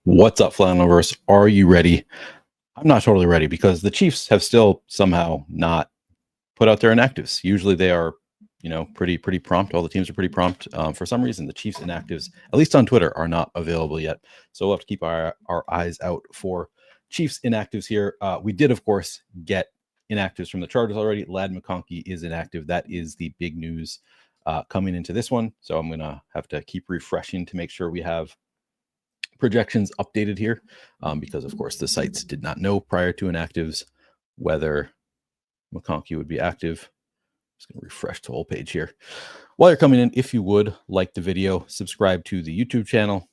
What's up, Flaniverse? Are you ready? I'm not totally ready because the Chiefs have still somehow not put out their inactives. Usually they are, pretty prompt. All the teams are pretty prompt. For some reason, the Chiefs inactives, at least on Twitter, are not available yet. So we'll have to keep our eyes out for Chiefs inactives here. We did, of course, get inactives from the Chargers already. Lad McConkey is inactive. That is the big news coming into this one. So I'm going to have to keep refreshing to make sure we have projections updated here because, of course, the sites did not know prior to inactives whether McConkey would be active. Just going to refresh the whole page here. While you're coming in, if you would like the video, subscribe to the YouTube channel,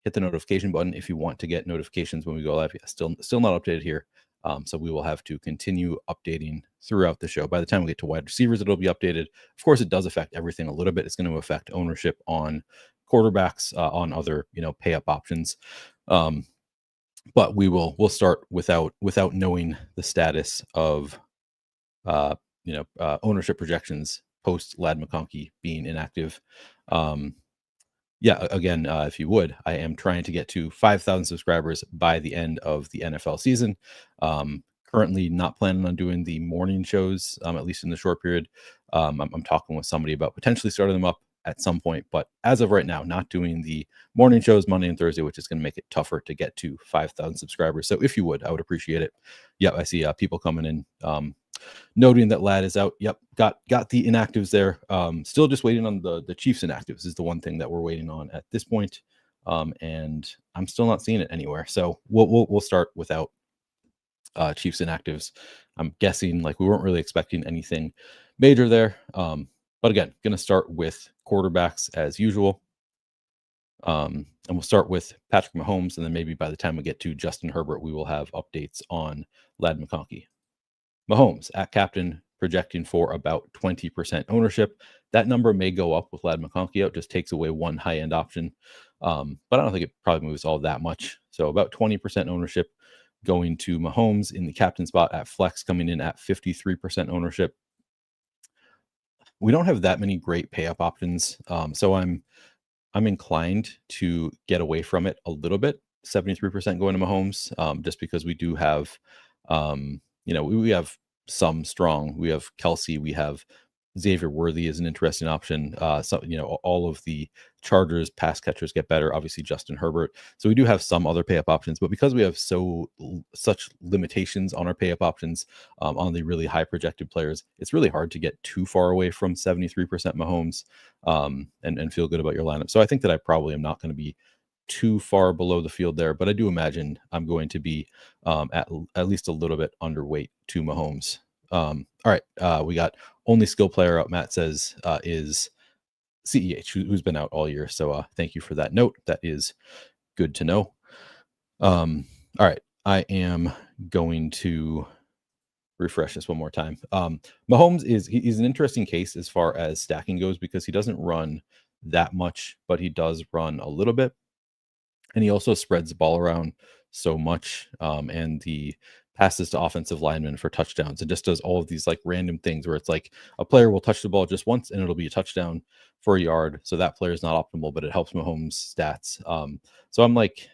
hit the notification button if you want to get notifications when we go live. Yeah, still not updated here. So we will have to continue updating throughout the show. By the time we get to wide receivers, it'll be updated. Of course, it does affect everything a little bit. It's going to affect ownership on quarterbacks, on other, pay up options. But we'll start without knowing the status of, ownership projections post Lad McConkey being inactive. Again, if you would, I am trying to get to 5,000 subscribers by the end of the NFL season. Currently not planning on doing the morning shows, at least in the short period. I'm talking with somebody about potentially starting them up at some point, but as of right now, not doing the morning shows Monday and Thursday, which is going to make it tougher to get to 5,000 subscribers. So if you would, I would appreciate it. Yeah, I see people coming in. Noting that Lad is out. Yep, got the inactives there. Still just waiting on the Chiefs inactives is the one thing that we're waiting on at this point. And I'm still not seeing it anywhere. So we'll start without Chiefs inactives. I'm guessing like we weren't really expecting anything major there. But again, going to start with quarterbacks as usual. And we'll start with Patrick Mahomes, and then maybe by the time we get to Justin Herbert, we will have updates on Lad McConkey. Mahomes at captain, projecting for about 20% ownership. That number may go up with Lad McConkey out, just takes away one high-end option. But I don't think it probably moves all that much. So about 20% ownership going to Mahomes in the captain spot at flex, coming in at 53% ownership. We don't have that many great pay-up options. So I'm inclined to get away from it a little bit. 73% going to Mahomes, just because we do have we have some strong. We have Kelce. We have Xavier Worthy is an interesting option. All of the Chargers pass catchers get better. Obviously, Justin Herbert. So we do have some other pay up options, but because we have such limitations on our pay up options on the really high projected players, it's really hard to get too far away from 73% Mahomes and feel good about your lineup. So I think that I probably am not going to be too far below the field there, but I do imagine I'm going to be at least a little bit underweight to Mahomes. All right, we got only skill player out. Matt says is CEH, who's been out all year. So thank you for that note. That is good to know. All right, I am going to refresh this one more time. Mahomes he's an interesting case as far as stacking goes because he doesn't run that much, but he does run a little bit. And he also spreads the ball around so much, and the passes to offensive linemen for touchdowns. It just does all of these like random things where it's like a player will touch the ball just once and it'll be a touchdown for a yard. So that player is not optimal, but it helps Mahomes' stats. So I'm like,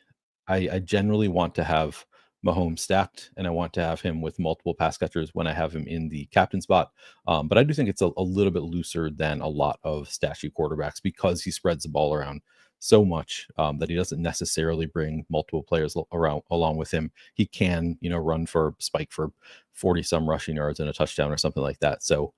I generally want to have Mahomes stacked, and I want to have him with multiple pass catchers when I have him in the captain spot. But I do think it's a little bit looser than a lot of stashy quarterbacks because he spreads the ball around so much that he doesn't necessarily bring multiple players around along with him. He can, run for spike for 40 some rushing yards and a touchdown or something like that. So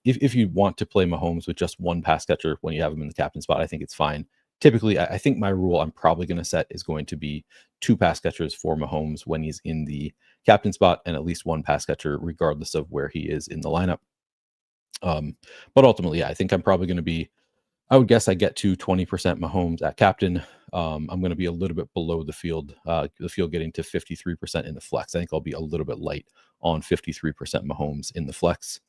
if you want to play Mahomes with just one pass catcher when you have him in the captain spot, I think it's fine. Typically, I think my rule I'm probably going to set is going to be 2 pass catchers for Mahomes when he's in the captain spot and at least 1 pass catcher regardless of where he is in the lineup. But ultimately, I think I'm probably going to be, I would guess I get to 20% Mahomes at captain. I'm going to be a little bit below the field getting to 53% in the flex. I think I'll be a little bit light on 53% Mahomes in the flex.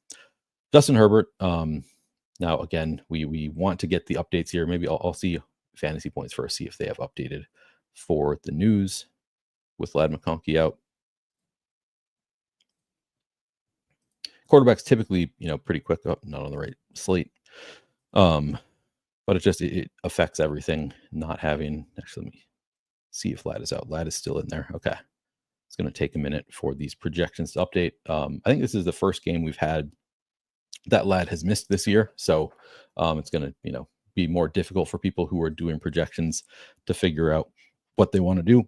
Justin Herbert. Now, again, we want to get the updates here. Maybe I'll see fantasy points first, see if they have updated for the news with Lad McConkey out. Quarterbacks typically, pretty quick up, not on the right slate. But it affects everything not having. Actually, see if Lad is out. Lad is still in there. Okay. It's going to take a minute for these projections to update. I think this is the first game we've had that Lad has missed this year. So it's going to, be more difficult for people who are doing projections to figure out what they want to do.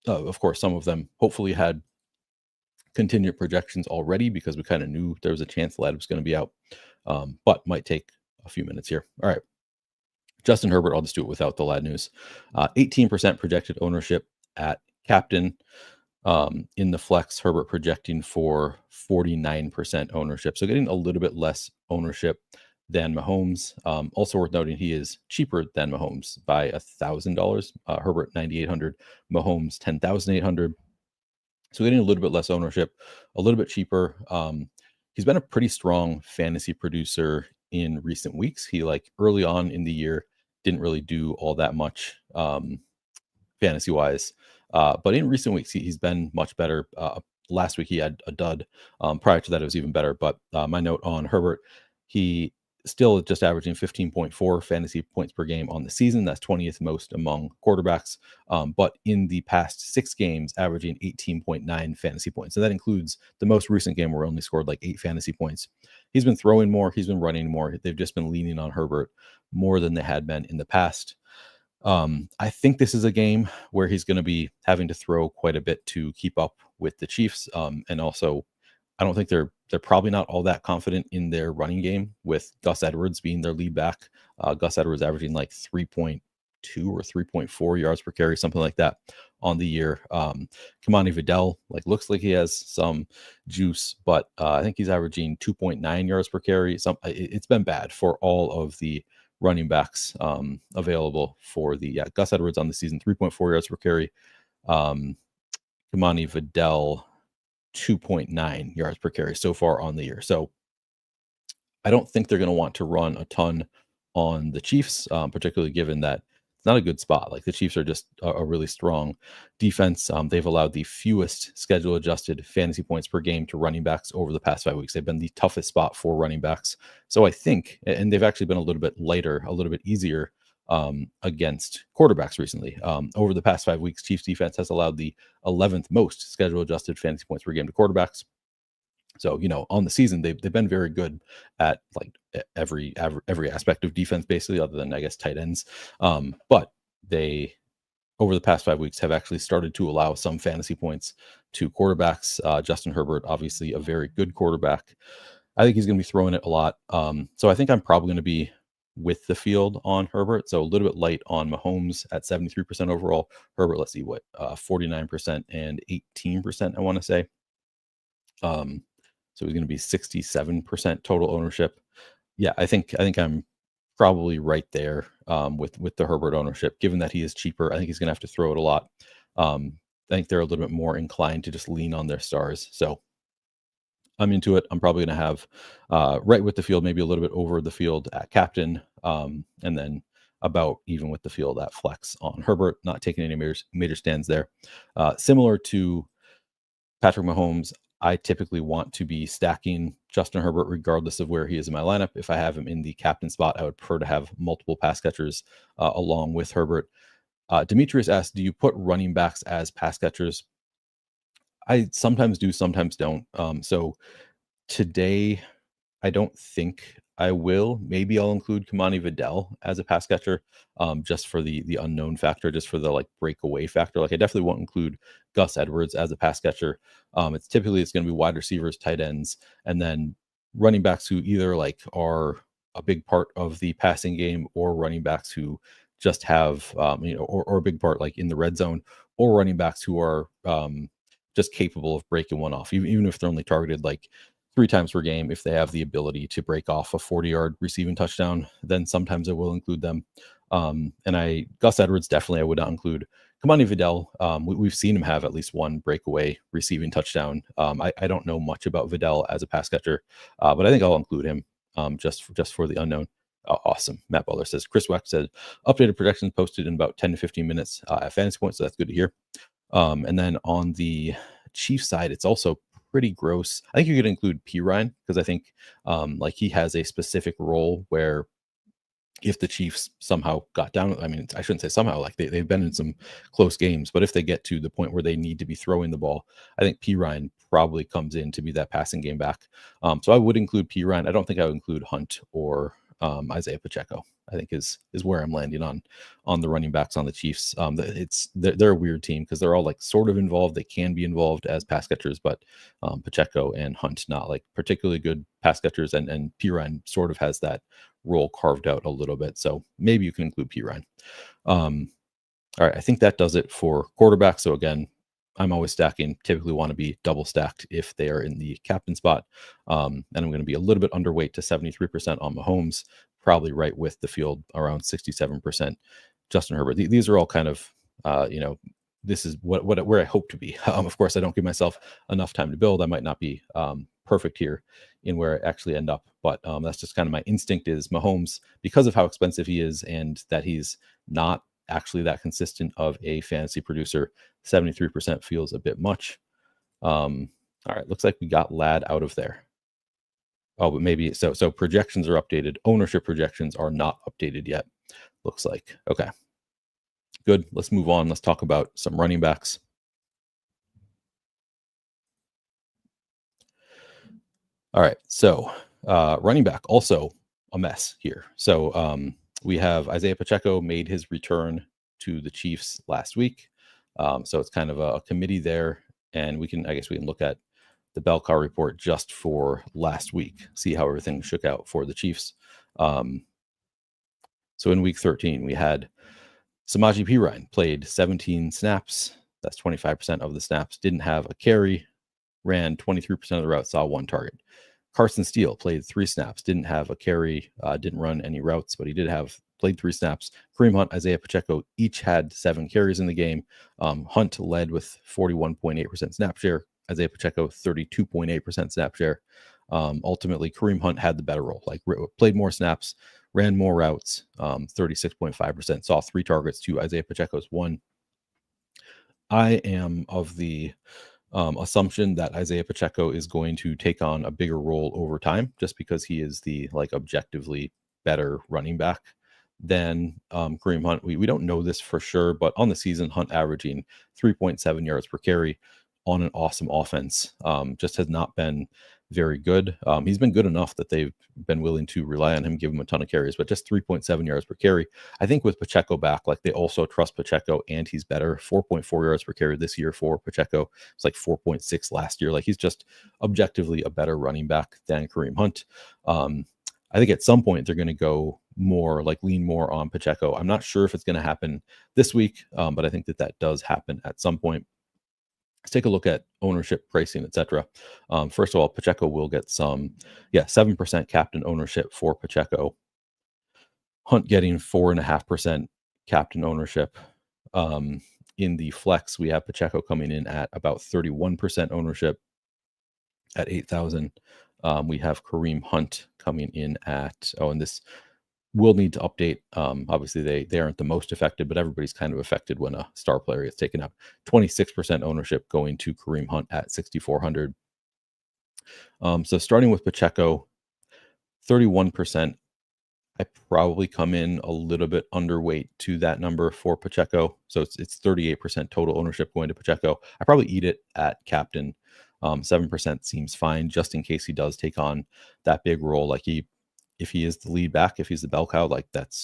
Of course, some of them hopefully had contingent projections already because we kind of knew there was a chance Lad was going to be out, but might take a few minutes here. All right. Justin Herbert, I'll just do it without the Lad news. 18% projected ownership at captain. In the flex, Herbert projecting for 49% ownership. So getting a little bit less ownership than Mahomes. Also worth noting, he is cheaper than Mahomes by $1,000. Herbert, $9,800. Mahomes, $10,800. So getting a little bit less ownership, a little bit cheaper. He's been a pretty strong fantasy producer in recent weeks. He early on in the year didn't really do all that much fantasy wise. But in recent weeks, he's been much better. Last week, he had a dud. Prior to that, it was even better. But my note on Herbert, he still just averaging 15.4 fantasy points per game on the season. That's 20th most among quarterbacks. But in the past 6 games, averaging 18.9 fantasy points. So that includes the most recent game where he only scored 8 fantasy points. He's been throwing more. He's been running more. They've just been leaning on Herbert more than they had been in the past. I think this is a game where he's going to be having to throw quite a bit to keep up with the Chiefs. And also, I don't think they're probably not all that confident in their running game with Gus Edwards being their lead back. Gus Edwards averaging 3.2 or 3.4 yards per carry, something like that on the year. Kamani Vidal looks like he has some juice, but I think he's averaging 2.9 yards per carry. It's been bad for all of the running backs available for the Gus Edwards on the season, 3.4 yards per carry. Kamani Vidal, 2.9 yards per carry so far on the year. So I don't think they're going to want to run a ton on the Chiefs, particularly given that it's not a good spot. The Chiefs are just a really strong defense. They've allowed the fewest schedule adjusted fantasy points per game to running backs over the past 5 weeks. They've been the toughest spot for running backs. So I think, and they've actually been a little bit lighter, a little bit easier against quarterbacks recently. Over the past 5 weeks, Chiefs defense has allowed the 11th most schedule adjusted fantasy points per game to quarterbacks. So, on the season, they've been very good at every aspect of defense, basically, other than, I guess, tight ends. But they, over the past 5 weeks, have actually started to allow some fantasy points to quarterbacks. Justin Herbert, obviously a very good quarterback. I think he's going to be throwing it a lot. So I think I'm probably going to be with the field on Herbert. So a little bit light on Mahomes at 73% overall. Herbert, let's see 49% and 18%, I want to say. So he's going to be 67% total ownership. Yeah, I think I'm probably right there with the Herbert ownership, given that he is cheaper. I think he's going to have to throw it a lot. I think they're a little bit more inclined to just lean on their stars. So I'm into it. I'm probably going to have right with the field, maybe a little bit over the field at captain, and then about even with the field at flex on Herbert, not taking any major stands there. Similar to Patrick Mahomes, I typically want to be stacking Justin Herbert regardless of where he is in my lineup. If I have him in the captain spot, I would prefer to have multiple pass catchers along with Herbert. Demetrius asks, do you put running backs as pass catchers? I sometimes do, sometimes don't. So today, I don't think I will. Maybe I'll include Kamani Vidal as a pass catcher, just for the unknown factor, just for the breakaway factor. I definitely won't include Gus Edwards as a pass catcher. It's going to be wide receivers, tight ends, and then running backs who either are a big part of the passing game, or running backs who just have or a big part in the red zone, or running backs who are just capable of breaking one off, even if they're only targeted 3 times per game. If they have the ability to break off a 40-yard receiving touchdown, then sometimes I will include them. And Gus Edwards, definitely I would not include. Kamani Vidal, we've seen him have at least one breakaway receiving touchdown. I don't know much about Vidal as a pass catcher, but I think I'll include him just for the unknown. Awesome. Matt Butler says, Chris Weck said, updated projections posted in about 10 to 15 minutes at Fantasy Points, so that's good to hear. And then on the Chiefs side, it's also pretty gross. I think you could include P. Ryan, because I think he has a specific role where if the Chiefs somehow got down, I mean, I shouldn't say somehow, like they've been in some close games, but if they get to the point where they need to be throwing the ball, I think P. Ryan probably comes in to be that passing game back. So I would include P. Ryan. I don't think I would include Hunt or Isiah Pacheco. I think is where I'm landing on the running backs on the Chiefs. They're a weird team because they're all like sort of involved. They can be involved as pass catchers, but Pacheco and Hunt not like particularly good pass catchers, and P. Ryan sort of has that role carved out a little bit. So maybe you can include P. Ryan. All right, I think that does it for quarterback. So again, I'm always stacking, typically want to be double stacked if they are in the captain spot. And I'm going to be a little bit underweight to 73% on Mahomes, probably right with the field around 67%. Justin Herbert. These are all kind of, this is where I hope to be. Of course, I don't give myself enough time to build. I might not be perfect here in where I actually end up, but that's just kind of my instinct is Mahomes, because of how expensive he is and that he's not actually that consistent of a fantasy producer. 73% feels a bit much. All right, looks like we got Lad out of there. Oh, but maybe so projections are updated. Ownership projections are not updated yet, looks like. Okay, good. Let's move on. Let's talk about some running backs. All right, so running back also a mess here. So we have Isiah Pacheco made his return to the Chiefs last week. So it's kind of a committee there, and I guess we can look at the bell cow report just for last week, see how everything shook out for the Chiefs. So in week 13, we had Samaje Perine played 17 snaps. That's 25% of the snaps. Didn't have a carry, ran 23% of the routes, saw one target. Carson Steele played 3 snaps, didn't have a carry, didn't run any routes, but he played 3 snaps. Kareem Hunt, Isiah Pacheco each had 7 carries in the game. Hunt led with 41.8% snap share. Isiah Pacheco 32.8% snap share. Ultimately, Kareem Hunt had the better role, like played more snaps, ran more routes, 36.5%, saw 3 targets to Isiah Pacheco's 1. I am of the assumption that Isiah Pacheco is going to take on a bigger role over time, just because he is the objectively better running back than Kareem Hunt. We don't know this for sure, but on the season, Hunt averaging 3.7 yards per carry on an awesome offense just has not been very good. He's been good enough that they've been willing to rely on him, give him a ton of carries, but just 3.7 yards per carry. I think with Pacheco back, they also trust Pacheco, and he's better. 4.4 yards per carry this year for Pacheco. It's 4.6 last year. He's just objectively a better running back than Kareem Hunt. I think at some point they're going to go more lean more on Pacheco. I'm not sure if it's going to happen this week, but I think that does happen at some point. Let's take a look at ownership, pricing, etc. First of all, Pacheco will get 7% captain ownership for Pacheco. Hunt getting 4.5% captain ownership. In the flex, we have Pacheco coming in at about 31% ownership at 8,000. We have Kareem Hunt coming in at, and this will need to update. Obviously, they aren't the most affected, but everybody's kind of affected when a star player gets taken out. 26% ownership going to Kareem Hunt at 6,400. So starting with Pacheco, 31%. I probably come in a little bit underweight to that number for Pacheco. So it's 38% total ownership going to Pacheco. I probably eat it at captain. 7% seems fine, just in case he does take on that big role. If he is the lead back, if he's the bell cow,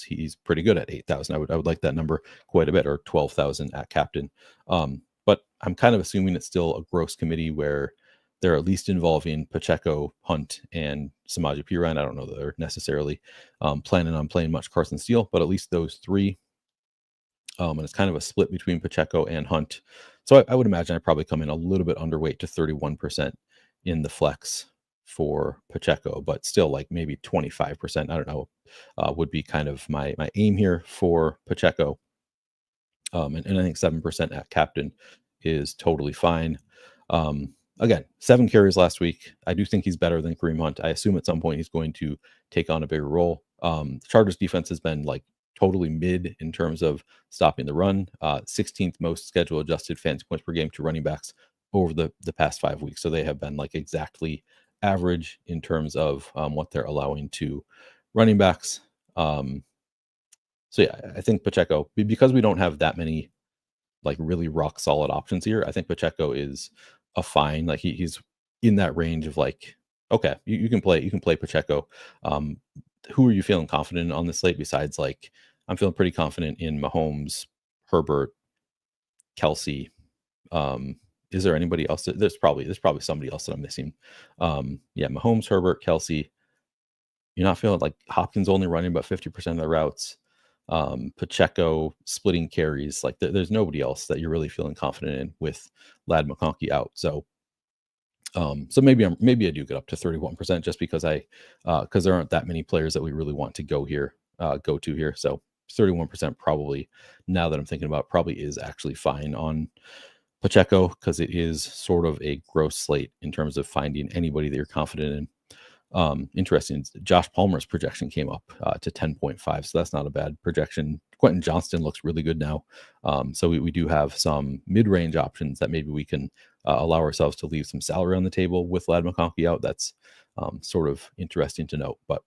he's pretty good at 8,000. I would like that number quite a bit, or 12,000 at captain. But I'm kind of assuming it's still a gross committee where they're at least involving Pacheco, Hunt, and Samaje Perine. I don't know that they're necessarily planning on playing much Carson Steele, but at least those 3. And it's kind of a split between Pacheco and Hunt. So I would imagine I probably come in a little bit underweight to 31% in the flex for Pacheco, but still maybe 25%. I don't know, would be kind of my aim here for Pacheco. And I think 7% at captain is totally fine. Again, 7 carries last week. I do think he's better than Kareem Hunt. I assume at some point he's going to take on a bigger role. The Chargers defense has been totally mid in terms of stopping the run. 16th most schedule adjusted fantasy points per game to running backs over the past 5 weeks. So they have been exactly average in terms of what they're allowing to running backs. So yeah, I think Pacheco, because we don't have that many like really rock solid options here. I think Pacheco is a fine. Like he's in that range of like, okay, you can play Pacheco. Um, who are you feeling confident in on this slate besides like I'm feeling pretty confident in Mahomes, Herbert, Kelce. Is there anybody else? There's probably somebody else that I'm missing. Yeah, Mahomes, Herbert, Kelce. You're not feeling like Hopkins only running about 50% of the routes. Pacheco splitting carries. Like there's nobody else that you're really feeling confident in with Lad McConkey out. So so maybe I do get up to 31% just because there aren't that many players that we really want to go to here. So 31% probably, now that I'm thinking about it, probably is actually fine on Pacheco because it is sort of a gross slate in terms of finding anybody that you're confident in. Interesting. Josh Palmer's projection came up to 10.5, so that's not a bad projection. Quentin Johnston looks really good now. So we do have some mid-range options that maybe we can allow ourselves to leave some salary on the table with Lad McConkey out. That's sort of interesting to note. But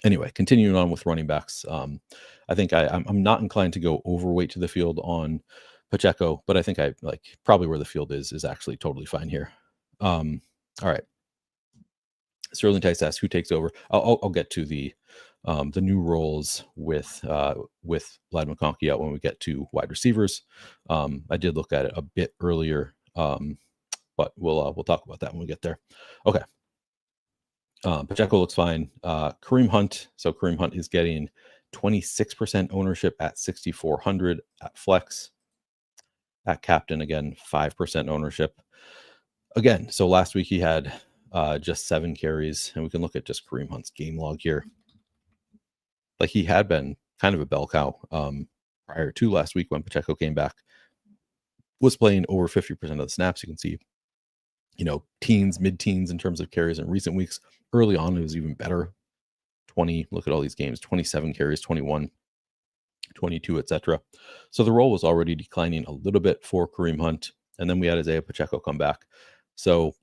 anyway, continuing on with running backs, I think I'm not inclined to go overweight to the field on Pacheco, but I think I like probably where the field is actually totally fine here. All right. Sterling Tice asks who takes over. I'll get to the new roles with Vlad McConkey out when we get to wide receivers. I did look at it a bit earlier, but we'll talk about that when we get there. Okay. Pacheco looks fine. Kareem Hunt. So Kareem Hunt is getting 26% ownership at 6,400 at flex. At captain again, 5% ownership. Again, so last week he had just 7 carries, and we can look at just Kareem Hunt's game log here. Like he had been kind of a bell cow prior to last week when Pacheco came back, was playing over 50% of the snaps. You can see, teens, mid-teens in terms of carries in recent weeks. Early on, it was even better. 20, look at all these games, 27 carries, 21, 22, etc. So the role was already declining a little bit for Kareem Hunt, and then we had Isiah Pacheco come back. So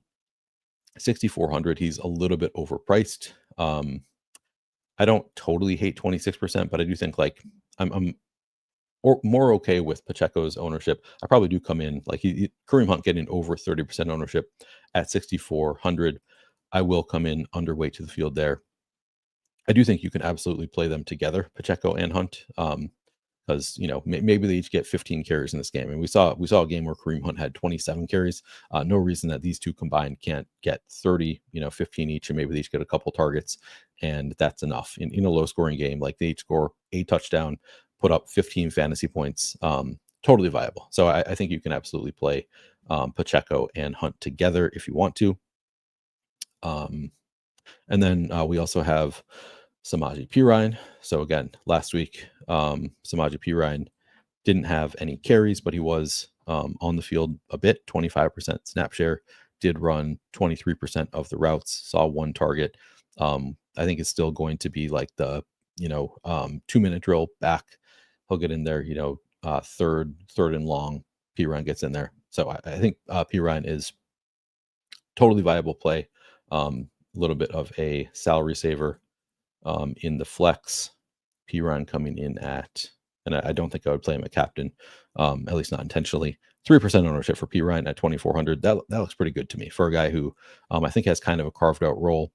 6,400, he's a little bit overpriced. I don't totally hate 26%, but I do think like I'm more okay with Pacheco's ownership. I probably do come in like Kareem Hunt getting over 30% ownership at 6,400. I will come in underweight to the field there. I do think you can absolutely play them together, Pacheco and Hunt. Because maybe they each get 15 carries in this game, and we saw a game where Kareem Hunt had 27 carries. No reason that these two combined can't get 30, 15 each, and maybe they each get a couple targets, and that's enough in a low scoring game. Like they each score a touchdown, put up 15 fantasy points. Totally viable. So I think you can absolutely play Pacheco and Hunt together if you want to. And then we also have Samaje Perine. So again, last week, Samaje Perine didn't have any carries, but he was on the field a bit, 25% snap share, did run 23% of the routes, saw 1 target. I think it's still going to be like the, 2-minute drill back. He'll get in there, third and long. Perine gets in there. So I think Perine is totally viable play. A little bit of a salary saver. In the flex, Perine coming in at, and I don't think I would play him at captain, at least not intentionally. 3% ownership for Perine at 2,400. That looks pretty good to me for a guy who I think has kind of a carved out role.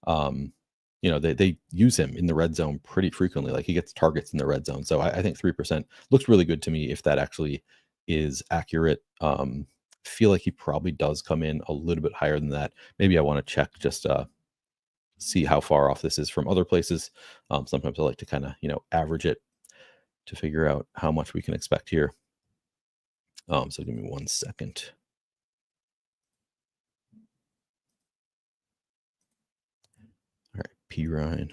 They use him in the red zone pretty frequently. Like he gets targets in the red zone. So I think 3% looks really good to me if that actually is accurate. Feel like he probably does come in a little bit higher than that. Maybe I want to check just see how far off this is from other places. Sometimes I like to kind of, average it to figure out how much we can expect here. So give me 1 second. All right, Perine.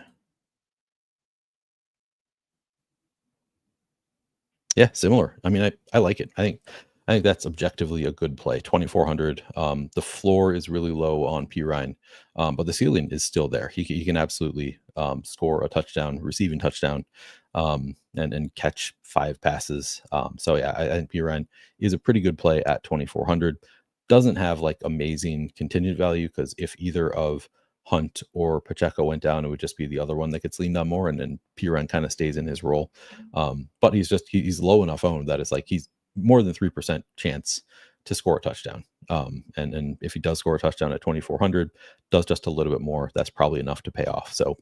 Yeah, similar. I mean, I like it. I think that's objectively a good play. 2,400. The floor is really low on Perine, but the ceiling is still there. He can absolutely score a touchdown, receiving touchdown, and catch 5 passes. So yeah, I think Perine is a pretty good play at 2,400. Doesn't have like amazing contingent value because if either of Hunt or Pacheco went down, it would just be the other one that gets leaned on more, and then Piran kind of stays in his role. But he's low enough owned that it's like he's more than 3% chance to score a touchdown. And if he does score a touchdown at 2,400, does just a little bit more, that's probably enough to pay off. So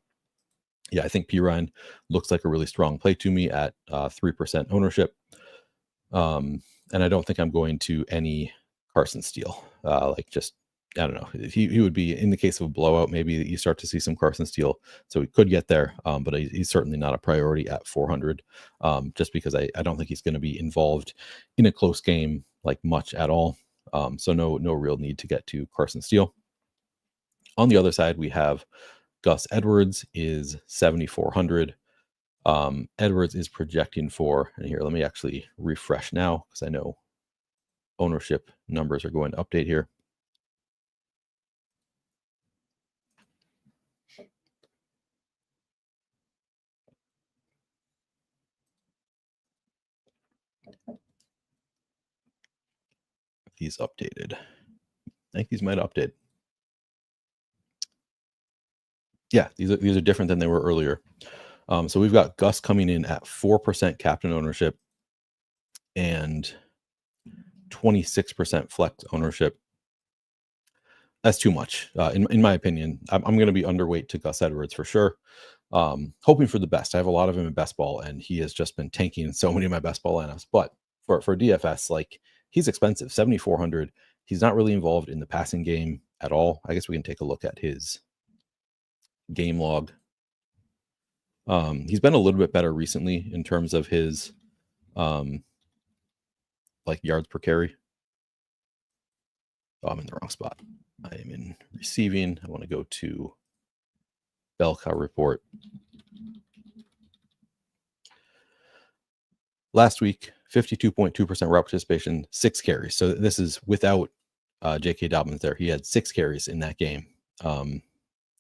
yeah, I think Piran looks like a really strong play to me at 3% ownership. And I don't think I'm going to any Carson Steele. I don't know. He would be, in the case of a blowout, maybe you start to see some Carson Steele. So he could get there, but he's certainly not a priority at 400, just because I don't think he's going to be involved in a close game like much at all. So no real need to get to Carson Steele. On the other side, we have Gus Edwards is 7,400. Edwards is projecting for, and here, let me actually refresh now because I know ownership numbers are going to update here. These updated. I think these might update. Yeah, these are different than they were earlier. So we've got Gus coming in at 4% captain ownership and 26% flex ownership. That's too much, in my opinion. I'm going to be underweight to Gus Edwards for sure. Hoping for the best. I have a lot of him in best ball, and he has just been tanking in so many of my best ball lineups. But for DFS, like, he's expensive, 7,400. He's not really involved in the passing game at all. I guess we can take a look at his game log. He's been a little bit better recently in terms of his yards per carry. Oh, I'm in the wrong spot. I am in receiving. I want to go to bell cow report. Last week, 52.2% route participation, 6 carries. So this is without J.K. Dobbins there. He had 6 carries in that game.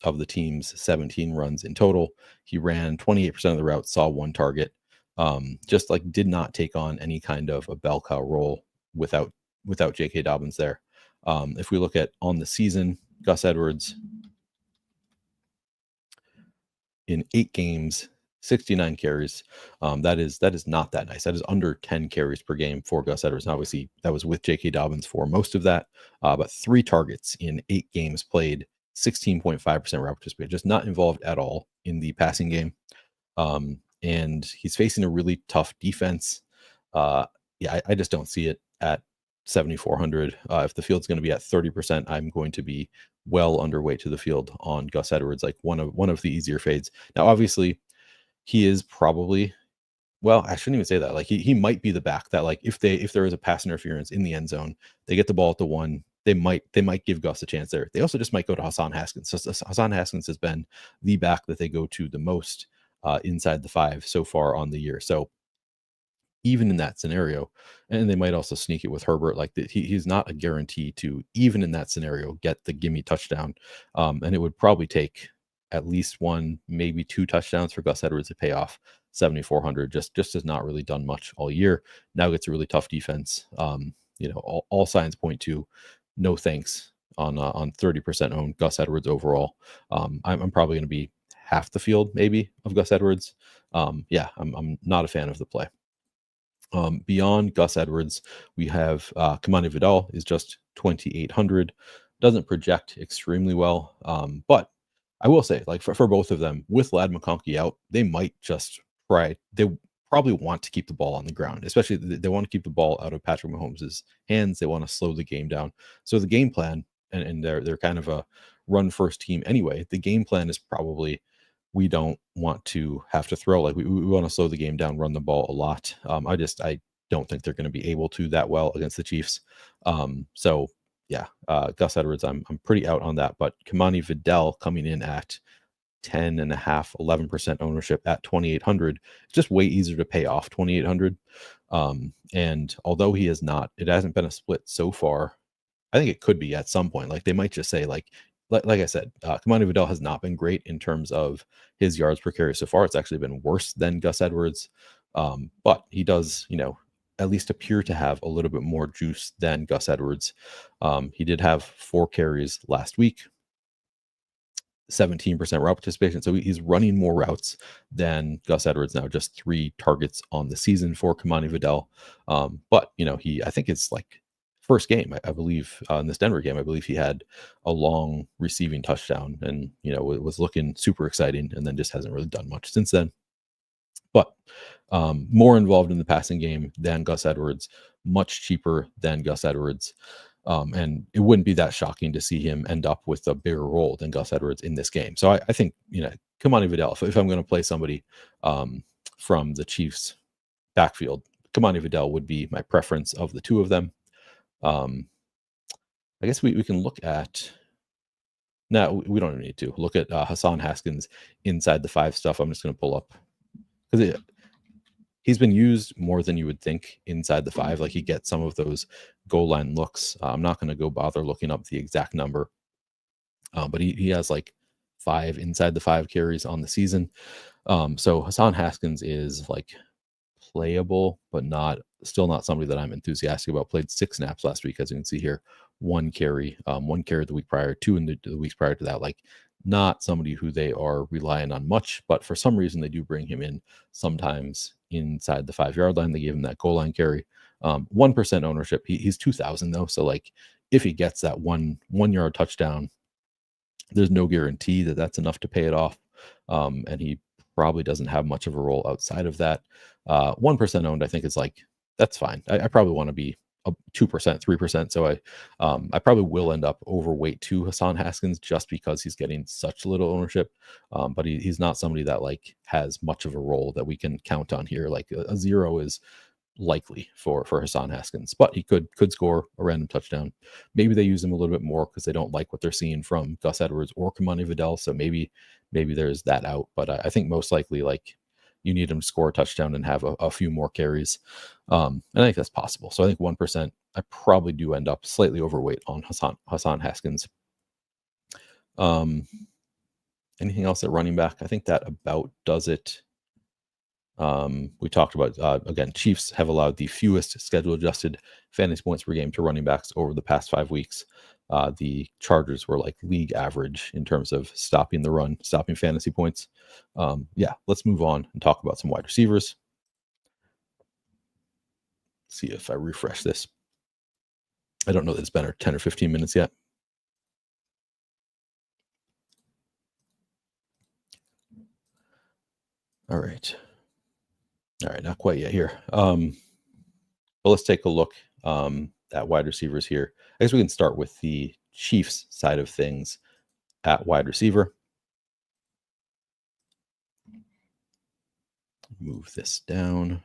Of the team's 17 runs in total, he ran 28% of the routes, saw 1 target. Just like did not take on any kind of a bell cow role without J.K. Dobbins there. If we look at on the season, Gus Edwards in 8 games, 69 carries. That is not that nice. That is under 10 carries per game for Gus Edwards. And obviously, that was with J.K. Dobbins for most of that, but 3 targets in 8 games played, 16.5% route participation, just not involved at all in the passing game. And he's facing a really tough defense. I just don't see it at 7,400. If the field's going to be at 30%, I'm going to be well underweight to the field on Gus Edwards, like one of the easier fades. Now, obviously, he is probably, well, I shouldn't even say that. Like he might be the back that, like, if there is a pass interference in the end zone, they get the ball at the 1. They might give Gus a chance there. They also just might go to Hassan Haskins. So Hassan Haskins has been the back that they go to the most inside the 5 so far on the year. So even in that scenario, and they might also sneak it with Herbert, like he's not a guarantee to, even in that scenario, get the gimme touchdown. And it would probably take at least 1, maybe 2 touchdowns for Gus Edwards to pay off 7,400. Just has not really done much all year. Now gets a really tough defense. All signs point to no thanks on 30% owned Gus Edwards overall. I'm probably going to be half the field maybe of Gus Edwards. I'm not a fan of the play. Beyond Gus Edwards, we have Kamani Vidal is just 2,800. Doesn't project extremely well, but I will say, like, for both of them, with Lad McConkey out, they might just try. They probably want to keep the ball on the ground, especially they want to keep the ball out of Patrick Mahomes' hands. They want to slow the game down. So the game plan, and they're kind of a run first team anyway. The game plan is probably, we don't want to have to throw. Like we want to slow the game down, run the ball a lot. I don't think they're going to be able to that well against the Chiefs. Gus Edwards, I'm pretty out on that. But Kamani Vidal coming in at 10.5, 11% ownership at 2,800. It's just way easier to pay off 2,800. And although it hasn't been a split so far, I think it could be at some point. Like they might just say, like I said, Kamani Vidal has not been great in terms of his yards per carry so far. It's actually been worse than Gus Edwards. But he does, at least appear to have a little bit more juice than Gus Edwards. He did have 4 carries last week. 17% route participation. So he's running more routes than Gus Edwards now, just 3 targets on the season for Kamani Vidal. But, I think it's like first game, I believe, in this Denver game, I believe he had a long receiving touchdown and, it was looking super exciting and then just hasn't really done much since then. But more involved in the passing game than Gus Edwards, much cheaper than Gus Edwards. And it wouldn't be that shocking to see him end up with a bigger role than Gus Edwards in this game. So I think, Kamani Vidal, if I'm going to play somebody from the Chiefs backfield, Kamani Vidal would be my preference of the two of them. I guess we can look at, no, we don't need to look at Hassan Haskins inside the 5 stuff. I'm just going to pull up because he's been used more than you would think inside the 5. Like he gets some of those goal line looks. I'm not going to go bother looking up the exact number, but he has like 5 inside the 5 carries on the season. So Hassan Haskins is like playable, but still not somebody that I'm enthusiastic about. Played 6 snaps last week, as you can see here. 1 carry the week prior, 2 in the weeks prior to that. Like not somebody who they are relying on much, but for some reason they do bring him in sometimes inside the 5-yard line. They gave him that goal line carry. 1% ownership. He's 2,000 though. So like if he gets that 1-yard touchdown, there's no guarantee that that's enough to pay it off. And he probably doesn't have much of a role outside of that. 1% owned, I think is like, that's fine. I probably want to be 2%, 3%. So I probably will end up overweight to Hassan Haskins just because he's getting such little ownership. But he's not somebody that like has much of a role that we can count on here. Like a 0 is likely for Hassan Haskins, but he could score a random touchdown. Maybe they use him a little bit more because they don't like what they're seeing from Gus Edwards or Kamani Vidal. So maybe there's that out. But I think most likely like you need him to score a touchdown and have a few more carries. And I think that's possible. So I think 1%, I probably do end up slightly overweight on Hassan Haskins. Anything else at running back? I think that about does it. We talked about, again, Chiefs have allowed the fewest schedule adjusted fantasy points per game to running backs over the past 5 weeks. The Chargers were like league average in terms of stopping the run, stopping fantasy points. Let's move on and talk about some wide receivers. See if I refresh this. I don't know that it's been 10 or 15 minutes yet. All right, not quite yet here. But let's take a look at wide receivers here. I guess we can start with the Chiefs side of things at wide receiver. Move this down.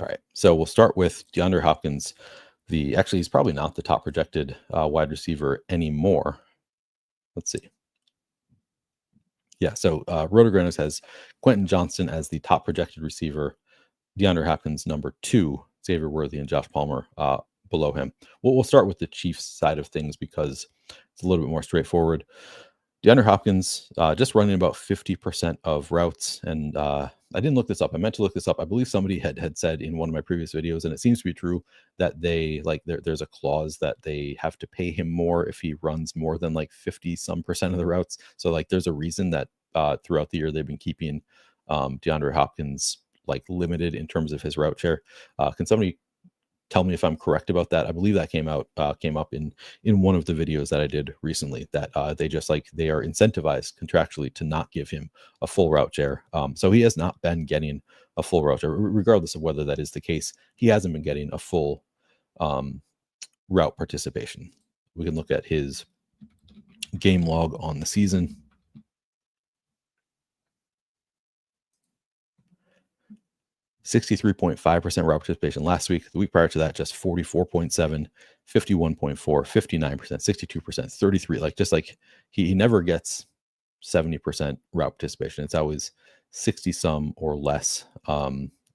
All right, so we'll start with DeAndre Hopkins. He's probably not the top projected wide receiver anymore. Let's see. Yeah, so Rotogranos has Quentin Johnston as the top projected receiver, DeAndre Hopkins number 2, Xavier Worthy and Josh Palmer below him. We'll start with the Chiefs side of things because it's a little bit more straightforward. DeAndre Hopkins just running about 50% of routes. And I didn't look this up. I meant to look this up. I believe somebody had said in one of my previous videos, and it seems to be true, that they there's a clause that they have to pay him more if he runs more than like 50% of the routes. So like there's a reason that throughout the year they've been keeping DeAndre Hopkins like limited in terms of his route share. Can somebody tell me if I'm correct about that? I believe that came up in one of the videos that I did recently, that they are incentivized contractually to not give him a full route share. So he has not been getting a full route share, regardless of whether that is the case. He hasn't been getting a full route participation. We can look at his game log on the season. 63.5% route participation last week. The week prior to that, just 44.7, 51.4, 59%, 62%, 33. Like just like he never gets 70% route participation. It's always 60 some or less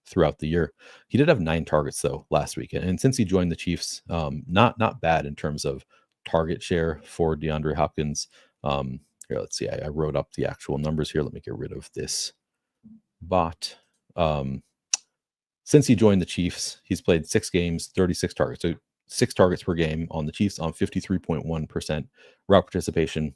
throughout the year. He did have 9 targets though last week, and since he joined the Chiefs, not bad in terms of target share for DeAndre Hopkins. Here, let's see. I wrote up the actual numbers here. Let me get rid of this bot. Since he joined the Chiefs, he's played 6 games, 36 targets. So 6 targets per game on the Chiefs on 53.1% route participation.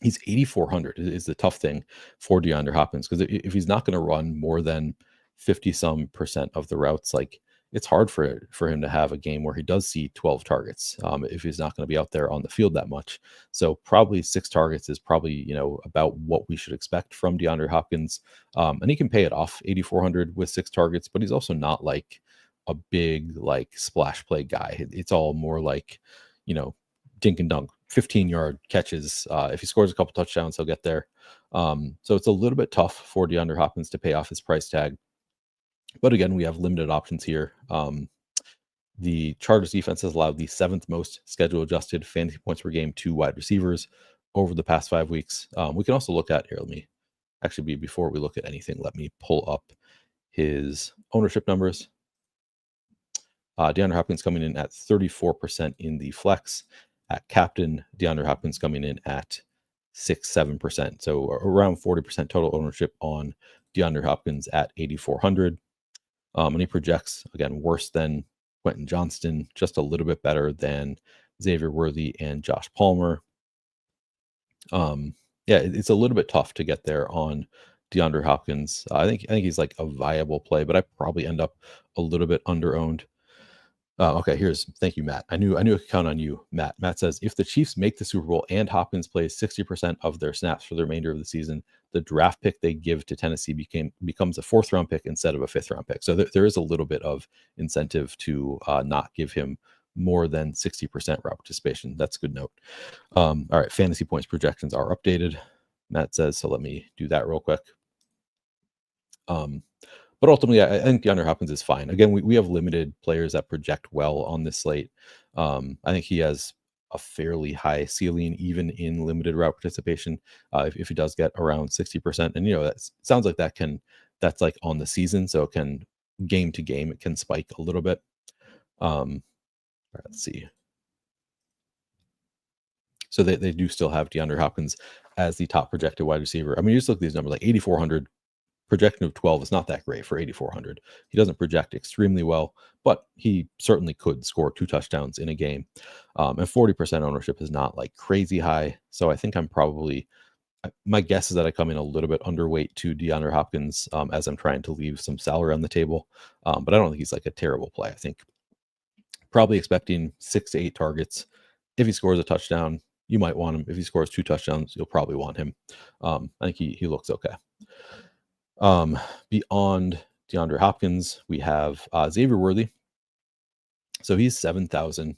He's 8,400 is the tough thing for DeAndre Hopkins, because if he's not going to run more than 50 some percent of the routes, like, it's hard for him to have a game where he does see 12 targets, if he's not going to be out there on the field that much. So probably 6 targets is probably, about what we should expect from DeAndre Hopkins. And he can pay it off, 8,400 with 6 targets, but he's also not like a big like splash play guy. It's all more like, dink and dunk, 15-yard catches. If he scores a couple touchdowns, he'll get there. So it's a little bit tough for DeAndre Hopkins to pay off his price tag. But again, we have limited options here. The Chargers defense has allowed the 7th most schedule adjusted fantasy points per game to wide receivers over the past 5 weeks. We can also look at here. Before we look at anything, let me pull up his ownership numbers. DeAndre Hopkins coming in at 34% in the flex. At captain, DeAndre Hopkins coming in at 6-7%. So around 40% total ownership on DeAndre Hopkins at 8,400. And he projects, again, worse than Quentin Johnston, just a little bit better than Xavier Worthy and Josh Palmer. It's a little bit tough to get there on DeAndre Hopkins. I think he's like a viable play, but I probably end up a little bit under-owned. Okay, thank you, Matt. I knew I could count on you, Matt. Matt says, if the Chiefs make the Super Bowl and Hopkins plays 60% of their snaps for the remainder of the season, the draft pick they give to Tennessee becomes a 4th-round pick instead of a 5th-round pick. So there is a little bit of incentive to not give him more than 60% route participation. That's a good note. All right, fantasy points projections are updated, Matt says, so let me do that real quick. But ultimately, I think DeAndre Hopkins is fine. Again, we have limited players that project well on this slate. I think he has a fairly high ceiling, even in limited route participation, if he does get around 60%. And, that sounds like that's like on the season. So it can, game to game, it can spike a little bit. All right, let's see. So they do still have DeAndre Hopkins as the top projected wide receiver. I mean, you just look at these numbers, like 8,400. Projection of 12 is not that great for 8,400. He doesn't project extremely well, but he certainly could score 2 touchdowns in a game. And 40% ownership is not like crazy high. So I think my guess is that I come in a little bit underweight to DeAndre Hopkins, as I'm trying to leave some salary on the table. But I don't think he's like a terrible play. I think probably expecting 6 to 8 targets. If he scores a touchdown, you might want him. If he scores 2 touchdowns, you'll probably want him. I think he looks okay. Beyond DeAndre Hopkins, we have Xavier Worthy. So he's 7,000,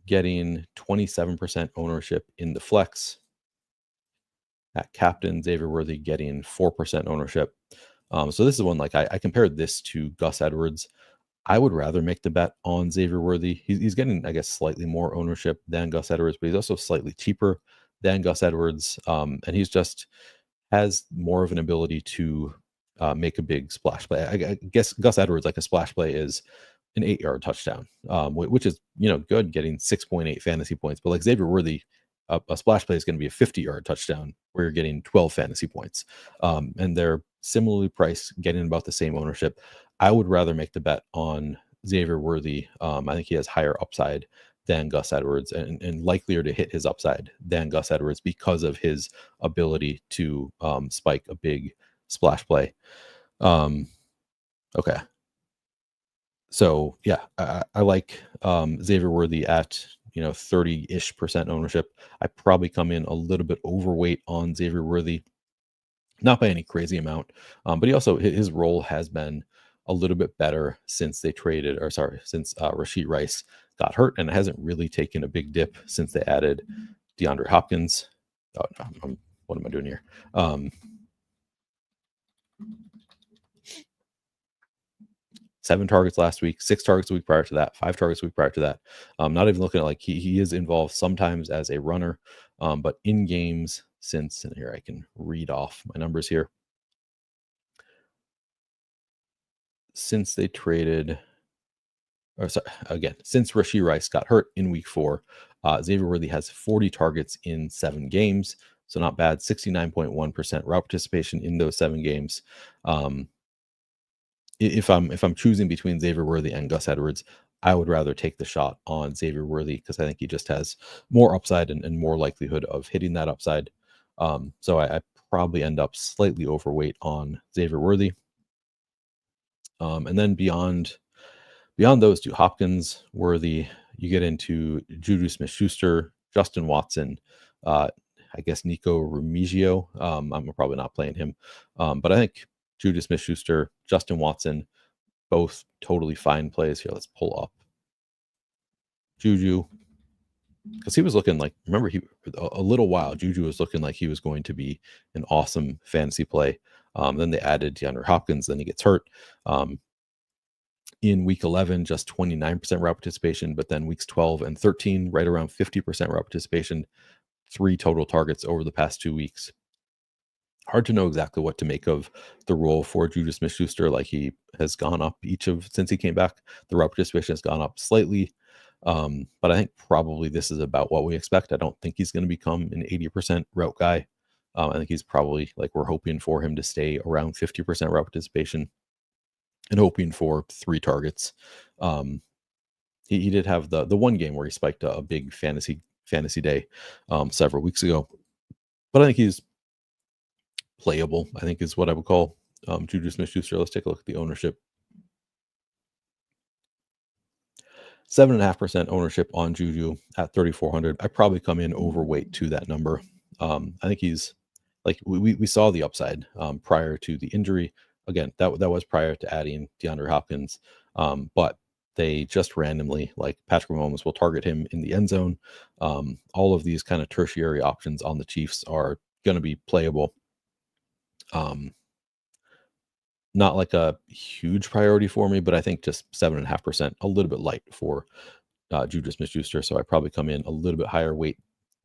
getting 27% ownership in the flex. At captain, Xavier Worthy getting 4% ownership. So this is one, like, I compared this to Gus Edwards. I would rather make the bet on Xavier Worthy. He's getting, I guess, slightly more ownership than Gus Edwards, but he's also slightly cheaper than Gus Edwards. And he's just has more of an ability to make a big splash play. I guess Gus Edwards, like, a splash play is an 8-yard touchdown, which is, good, getting 6.8 fantasy points. But like Xavier Worthy, a splash play is going to be a 50-yard touchdown where you're getting 12 fantasy points. And they're similarly priced, getting about the same ownership. I would rather make the bet on Xavier Worthy. I think he has higher upside than Gus Edwards, and likelier to hit his upside than Gus Edwards because of his ability to spike a big splash play. Okay. So yeah, I like Xavier Worthy at 30-ish% ownership. I probably come in a little bit overweight on Xavier Worthy, not by any crazy amount, but his role has been a little bit better since Rashee Rice got hurt, and it hasn't really taken a big dip since they added DeAndre Hopkins. Oh, no, what am I doing here? 7 targets last week, 6 targets a week prior to that, 5 targets a week prior to that. Not even looking at, like, he is involved sometimes as a runner, but in games since, and here I can read off my numbers here. Since they traded, since Rashee Rice got hurt in week 4, Xavier Worthy has 40 targets in 7 games. So not bad, 69.1% route participation in those 7 games. if I'm choosing between Xavier Worthy and Gus Edwards, I would rather take the shot on Xavier Worthy because I think he just has more upside and more likelihood of hitting that upside. So I probably end up slightly overweight on Xavier Worthy. And then beyond those two, Hopkins, Worthy, you get into Juju Smith-Schuster, Justin Watson, I guess Nico Rumigio. I'm probably not playing him, but I think Juju Smith-Schuster, Justin Watson, both totally fine plays here. Let's pull up Juju because he was looking like, remember, he a little while Juju was looking like he was going to be an awesome fantasy play. Then they added DeAndre Hopkins, then he gets hurt. In week 11, just 29% route participation, but then weeks 12 and 13, right around 50% route participation, 3 total targets over the past 2 weeks. Hard to know exactly what to make of the role for Juju Smith-Schuster. Like, he has gone up since he came back. The route participation has gone up slightly. But I think probably this is about what we expect. I don't think he's going to become an 80% route guy. I think he's probably, like, we're hoping for him to stay around 50% route participation and hoping for 3 targets. He did have the one game where he spiked a big fantasy day several weeks ago. But I think he's playable, I think is what I would call Juju Smith-Schuster. Let's take a look at the ownership. 7.5% ownership on Juju at 3,400. I probably come in overweight to that number. I think he's like, we saw the upside prior to the injury. Again, that was prior to adding DeAndre Hopkins. But they just randomly, like, Patrick Mahomes will target him in the end zone. All of these kind of tertiary options on the Chiefs are going to be playable. Not like a huge priority for me, but I think just 7.5%, a little bit light for Juju Smith-Schuster. So I probably come in a little bit higher weight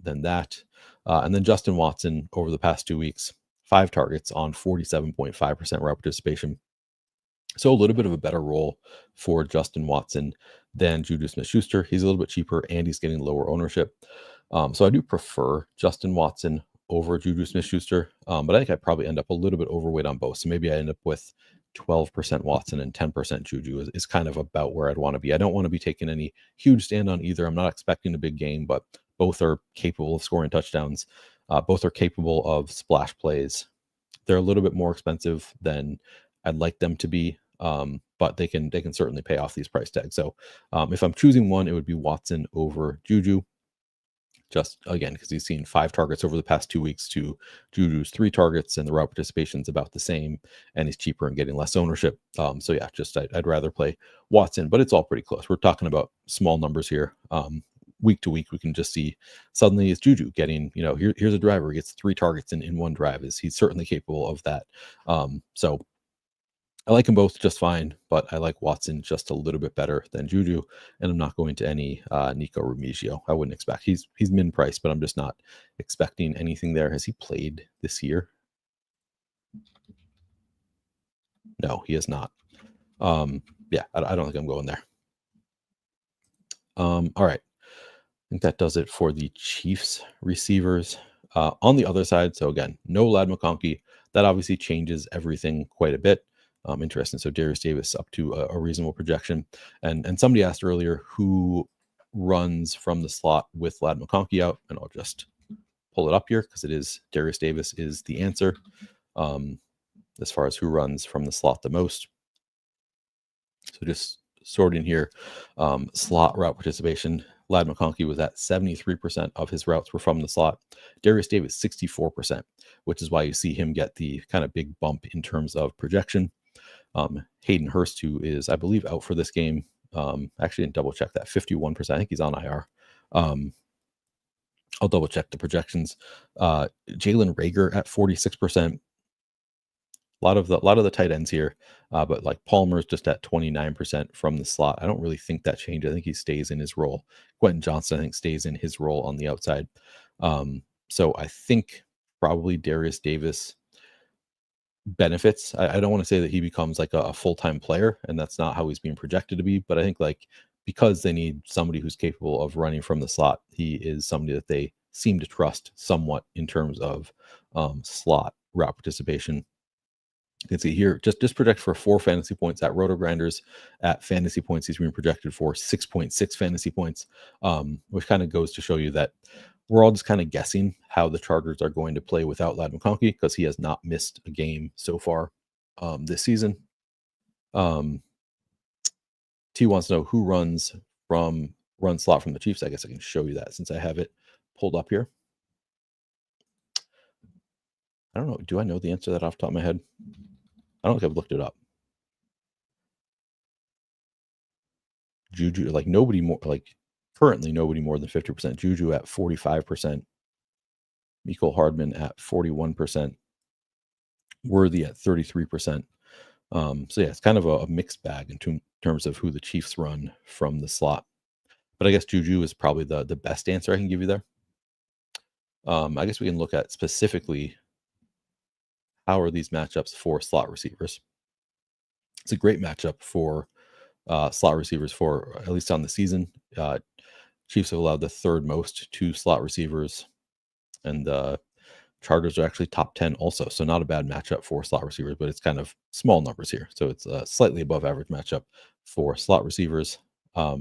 than that. And then Justin Watson over the past 2 weeks, 5 targets on 47.5% route participation. So a little bit of a better role for Justin Watson than Juju Smith-Schuster. He's a little bit cheaper and he's getting lower ownership. So I do prefer Justin Watson over Juju Smith-Schuster, but I think I probably end up a little bit overweight on both. So maybe I end up with 12% Watson and 10% Juju is kind of about where I'd want to be. I don't want to be taking any huge stand on either. I'm not expecting a big game, but both are capable of scoring touchdowns. Both are capable of splash plays. They're a little bit more expensive than I'd like them to be, but they can certainly pay off these price tags. So if I'm choosing one, it would be Watson over Juju. Just again, because he's seen 5 targets over the past 2 weeks to Juju's 3 targets, and the route participation is about the same, and he's cheaper and getting less ownership. So yeah, just I'd rather play Watson, but it's all pretty close. We're talking about small numbers here. Week to week, we can just see suddenly it's Juju getting, here's a driver who gets 3 targets in one drive. He's certainly capable of that. So I like them both just fine, but I like Watson just a little bit better than Juju, and I'm not going to any Nico Rumigio. I wouldn't expect. He's min price, but I'm just not expecting anything there. Has he played this year? No, he has not. Yeah, I don't think I'm going there. All right. I think that does it for the Chiefs receivers. On the other side, so again, no Lad McConkey. That obviously changes everything quite a bit. Interesting. So Darius Davis up to a reasonable projection. And somebody asked earlier who runs from the slot with Lad McConkey out, and I'll just pull it up here because it is Darius Davis is the answer as far as who runs from the slot the most. So just sorting here, slot route participation. Lad McConkey was at 73% of his routes were from the slot. Darius Davis, 64%, which is why you see him get the kind of big bump in terms of projection. Hayden Hurst, who is, I believe, out for this game. Actually didn't double check that. 51%. I think he's on IR. I'll double check the projections. Jalen Reagor at 46%. A lot of the tight ends here, but like Palmer's just at 29% from the slot. I don't really think that changes. I think he stays in his role. Quentin Johnson, I think, stays in his role on the outside. So I think probably Darius Davis benefits. I don't want to say that he becomes like a full-time player, and that's not how he's being projected to be, but I think like because they need somebody who's capable of running from the slot, he is somebody that they seem to trust somewhat in terms of slot route participation. You can see here, just project for 4 fantasy points at Roto Grinders. At fantasy points, he's being projected for 6.6 fantasy points, which kind of goes to show you that we're all just kind of guessing how the Chargers are going to play without McConkey, because he has not missed a game so far this season. T wants to know who runs slot from the Chiefs. I guess I can show you that since I have it pulled up here. I don't know. Do I know the answer to that off the top of my head? I don't think I've looked it up. Juju, like nobody more, like currently nobody more than 50%. Juju at 45%. Mecole Hardman at 41%. Worthy at 33%. So yeah, it's kind of a mixed bag in terms of who the Chiefs run from the slot. But I guess Juju is probably the best answer I can give you there. I guess we can look at specifically how are these matchups for slot receivers. It's a great matchup for slot receivers for at least on the season. Chiefs have allowed the third most to slot receivers, and the Chargers are actually top 10 also. So not a bad matchup for slot receivers, but it's kind of small numbers here. So it's a slightly above average matchup for slot receivers. I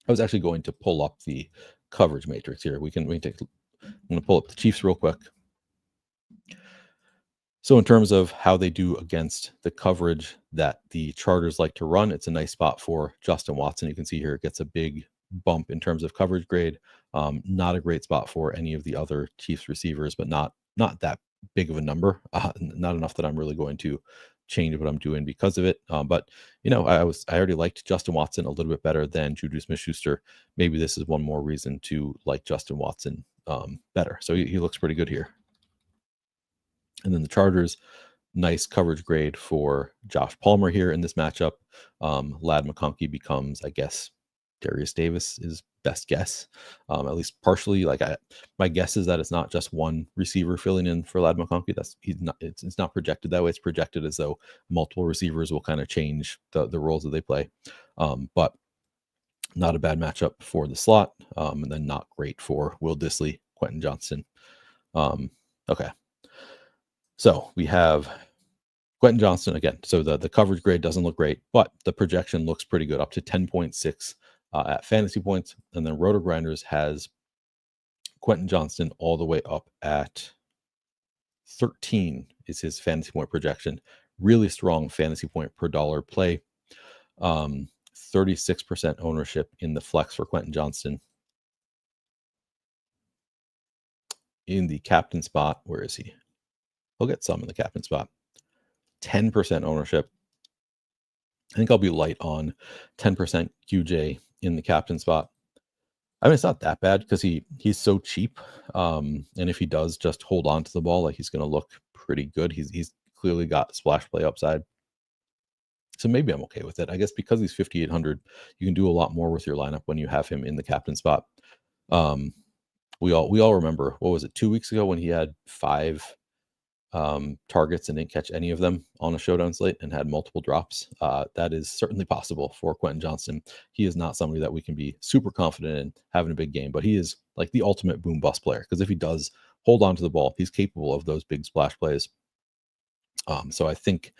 was actually going to pull up the coverage matrix here. We can take. I'm going to pull up the Chiefs real quick. So in terms of how they do against the coverage that the Chargers like to run, it's a nice spot for Justin Watson. You can see here it gets a big bump in terms of coverage grade. Not a great spot for any of the other Chiefs receivers, but not that big of a number. Not enough that I'm really going to change what I'm doing because of it. But I already liked Justin Watson a little bit better than Juju Smith-Schuster. Maybe this is one more reason to like Justin Watson better. So he looks pretty good here. And then the Chargers, nice coverage grade for Josh Palmer here in this matchup. Ladd McConkey becomes, I guess, Darius Davis's best guess, at least partially. My guess is that it's not just one receiver filling in for Ladd McConkey. It's not projected that way. It's projected as though multiple receivers will kind of change the roles that they play. But not a bad matchup for the slot, and then not great for Will Dissly, Quentin Johnston. Okay. So we have Quentin Johnston again. So the coverage grade doesn't look great, but the projection looks pretty good, up to 10.6 at fantasy points. And then Roto Grinders has Quentin Johnston all the way up at 13 is his fantasy point projection. Really strong fantasy point per dollar play. 36% ownership in the flex for Quentin Johnston. In the captain spot, where is he? He'll get some in the captain spot. 10% ownership. I think I'll be light on 10% QJ in the captain spot. I mean, it's not that bad because he's so cheap. And if he does just hold on to the ball, he's going to look pretty good. He's clearly got splash play upside. So maybe I'm okay with it. I guess because he's 5,800, you can do a lot more with your lineup when you have him in the captain spot. We all remember, what was it, 2 weeks ago when he had 5 targets and didn't catch any of them on a showdown slate and had multiple drops. That is certainly possible for Quentin Johnston. He is not somebody that we can be super confident in having a big game, but he is like the ultimate boom bust player, because if he does hold on to the ball, he's capable of those big splash plays. So I think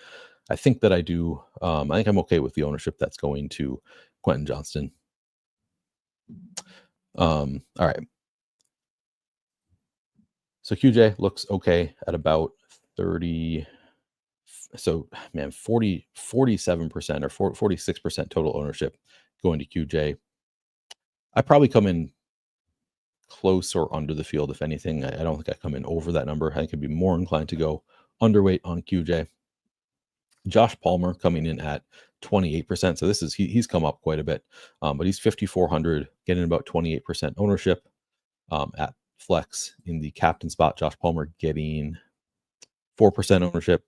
that I do. I think I'm okay with the ownership that's going to Quentin Johnston. All right. So QJ looks okay at about 30. So man, 47% or 46% total ownership going to QJ. I probably come in close or under the field, if anything. I don't think I come in over that number. I think I'd be more inclined to go underweight on QJ. Josh Palmer coming in at 28%. So this is he's come up quite a bit, but he's 5,400, getting about 28% ownership at flex in the captain spot. Josh Palmer getting 4% ownership.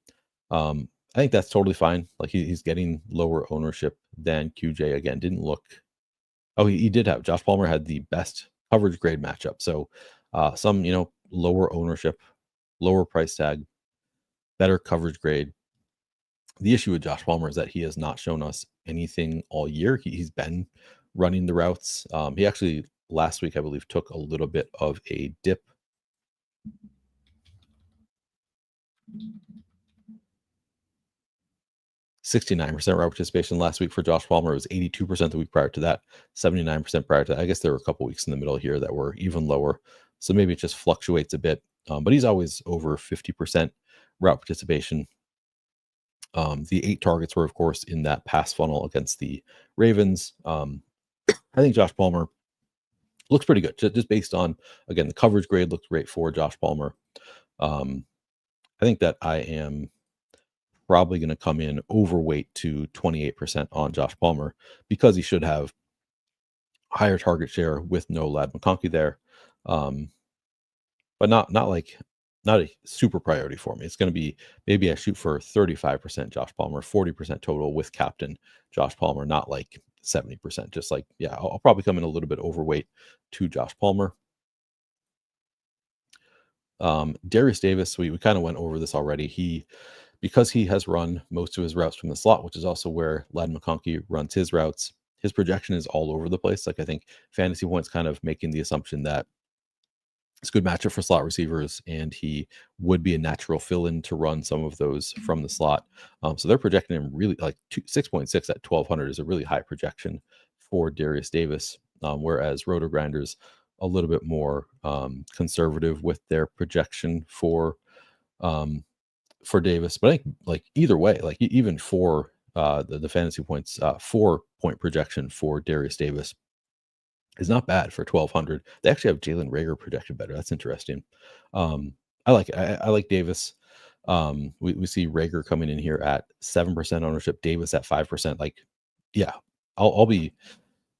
I think that's totally fine. Like he's getting lower ownership than QJ. Again, didn't look. Oh, he did have. Josh Palmer had the best coverage grade matchup. So some lower ownership, lower price tag, better coverage grade. The issue with Josh Palmer is that he has not shown us anything all year. He's been running the routes. He actually last week, I believe, took a little bit of a dip. 69% route participation last week for Josh Palmer. It was 82% the week prior to that, 79% prior to that. I guess there were a couple weeks in the middle here that were even lower. So maybe it just fluctuates a bit. But he's always over 50% route participation. The 8 targets were, of course, in that pass funnel against the Ravens. I think Josh Palmer looks pretty good, just based on, again, the coverage grade looks great for Josh Palmer. I think that I am probably going to come in overweight to 28% on Josh Palmer because he should have higher target share with no Lad McConkey there. But not a super priority for me. It's going to be, maybe I shoot for 35% Josh Palmer, 40% total with captain Josh Palmer, not like 70%. Just like, yeah, I'll probably come in a little bit overweight to Josh Palmer. Darius Davis, we kind of went over this already. Because he has run most of his routes from the slot, which is also where Lad McConkey runs his routes, his projection is all over the place. Like, I think Fantasy Points kind of making the assumption that it's a good matchup for slot receivers, and he would be a natural fill-in to run some of those from the slot. So they're projecting him really like 6.6 at 1,200 is a really high projection for Darius Davis, whereas Roto Grinders a little bit more conservative with their projection for Davis. But I think, like, either way, like even for the Fantasy Points 4-point projection for Darius Davis is not bad for 1,200. They actually have Jalen Reagor projected better. That's interesting. I like it. I like Davis. We see Reagor coming in here at 7% ownership, Davis at 5%. Like, yeah, I'll be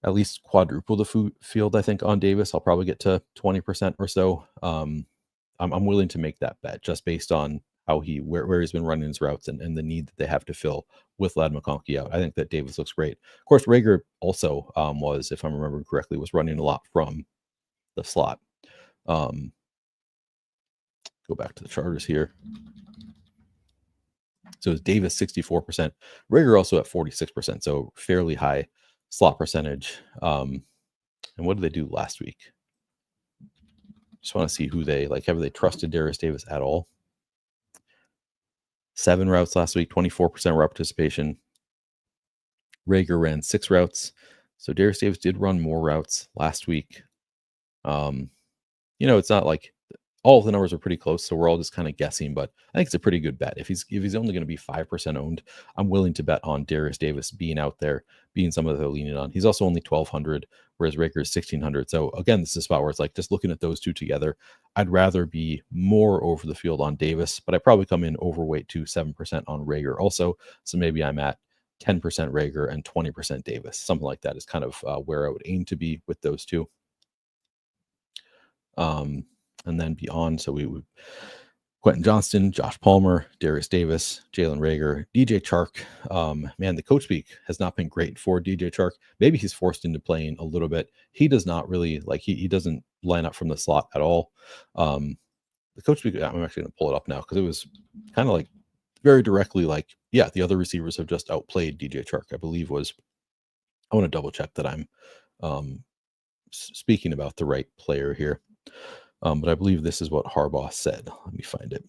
at least quadruple the field, I think, on Davis. I'll probably get to 20% or so. I'm willing to make that bet just based on how where he's been running his routes and the need that they have to fill with Lad McConkey out. I think that Davis looks great. Of course, Reagor also was, if I'm remembering correctly, was running a lot from the slot. Go back to the Chargers here. So it's Davis 64%, Reagor also at 46%, so fairly high slot percentage. And what did they do last week? Just want to see who they like. Have they trusted Darius Davis at all? 7 routes last week, 24% route participation. Reagor ran 6 routes. So Darius Davis did run more routes last week. It's not like all of the numbers are pretty close, so we're all just kind of guessing, but I think it's a pretty good bet. If he's only going to be 5% owned, I'm willing to bet on Darius Davis being out there, being someone that they're leaning on. He's also only 1,200, whereas Reagor is 1,600. So again, this is a spot where it's like, just looking at those two together, I'd rather be more over the field on Davis, but I probably come in overweight to 7% on Reagor also. So maybe I'm at 10% Reagor and 20% Davis. Something like that is kind of where I would aim to be with those two. And then beyond, so we would Quentin Johnston, Josh Palmer, Darius Davis, Jalen Reagor, DJ Chark. Man, the coach speak has not been great for DJ Chark. Maybe he's forced into playing a little bit. He does not really like, he doesn't line up from the slot at all. The coach speak, I'm actually going to pull it up now because it was kind of like very directly like, yeah, the other receivers have just outplayed DJ Chark, I believe was. I want to double check that I'm speaking about the right player here. But I believe this is what Harbaugh said. Let me find it.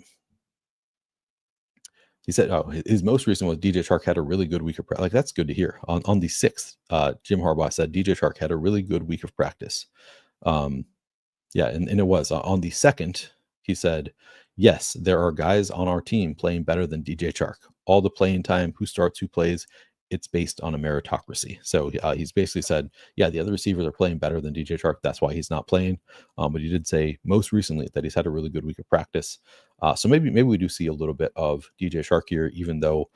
He said, his most recent was DJ Chark had a really good week of practice. Like, that's good to hear. On the 6th, Jim Harbaugh said DJ Chark had a really good week of practice. And it was. On the 2nd, he said, yes, there are guys on our team playing better than DJ Chark. All the playing time, who starts, who plays, it's based on a meritocracy. So he's basically said, yeah, the other receivers are playing better than DJ Chark. That's why he's not playing. But he did say most recently that he's had a really good week of practice. So maybe we do see a little bit of DJ Chark here, even though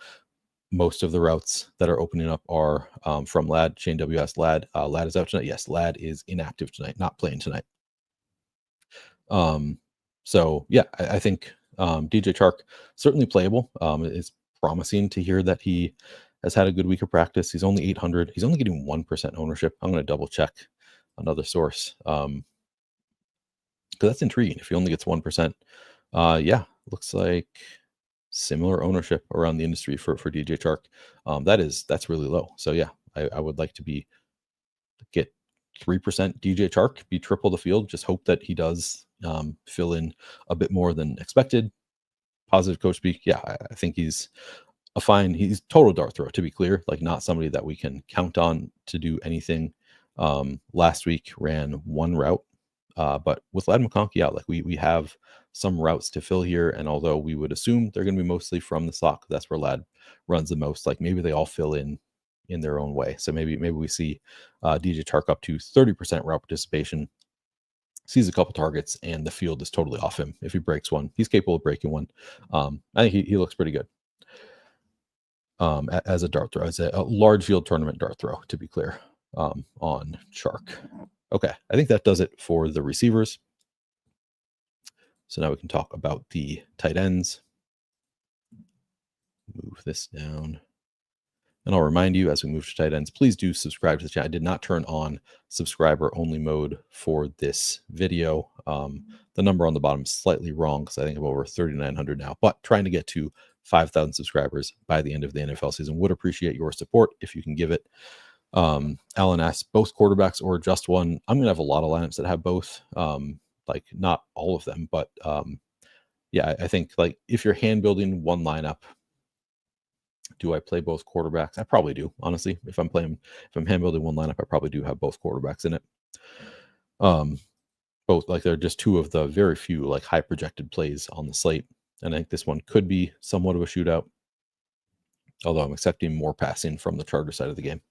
most of the routes that are opening up are from Lad. Shane W.S. Lad is out tonight. Yes, Lad is inactive tonight, not playing tonight. So yeah, I think DJ Chark certainly playable. It's promising to hear that he has had a good week of practice. He's only 800. He's only getting 1% ownership. I'm going to double check another source because that's intriguing. If he only gets 1%, looks like similar ownership around the industry for DJ Chark. That's really low. So yeah, I would like to get 3% DJ Chark, be triple the field. Just hope that he does fill in a bit more than expected. Positive coach speak. Yeah, I think he's a fine. He's total dart throw, to be clear, like not somebody that we can count on to do anything. Last week ran one route, but with Lad McConkey out, like we have some routes to fill here. And although we would assume they're going to be mostly from the slot, that's where Lad runs the most, like maybe they all fill in their own way. So maybe we see DJ Chark up to 30% route participation, sees a couple targets, and the field is totally off him. If he breaks one, he's capable of breaking one. I think he looks pretty good as a dart throw, as a large field tournament dart throw, to be clear, on Chark. Okay, I think that does it for the receivers. So now we can talk about the tight ends. Move this down. And I'll remind you, as we move to tight ends, please do subscribe to the channel. I did not turn on subscriber only mode for this video. The number on the bottom is slightly wrong because I think I'm over 3,900 now, but trying to get to 5,000 subscribers by the end of the NFL season. Would appreciate your support if you can give it. Alan asks, both quarterbacks or just one? I'm going to have a lot of lineups that have both. Like not all of them, but yeah, I think like if you're hand building one lineup, do I play both quarterbacks? I probably do, honestly. If I'm hand building one lineup, I probably do have both quarterbacks in it. Both, like they're just two of the very few like high projected plays on the slate. And I think this one could be somewhat of a shootout, although I'm accepting more passing from the Charger side of the game.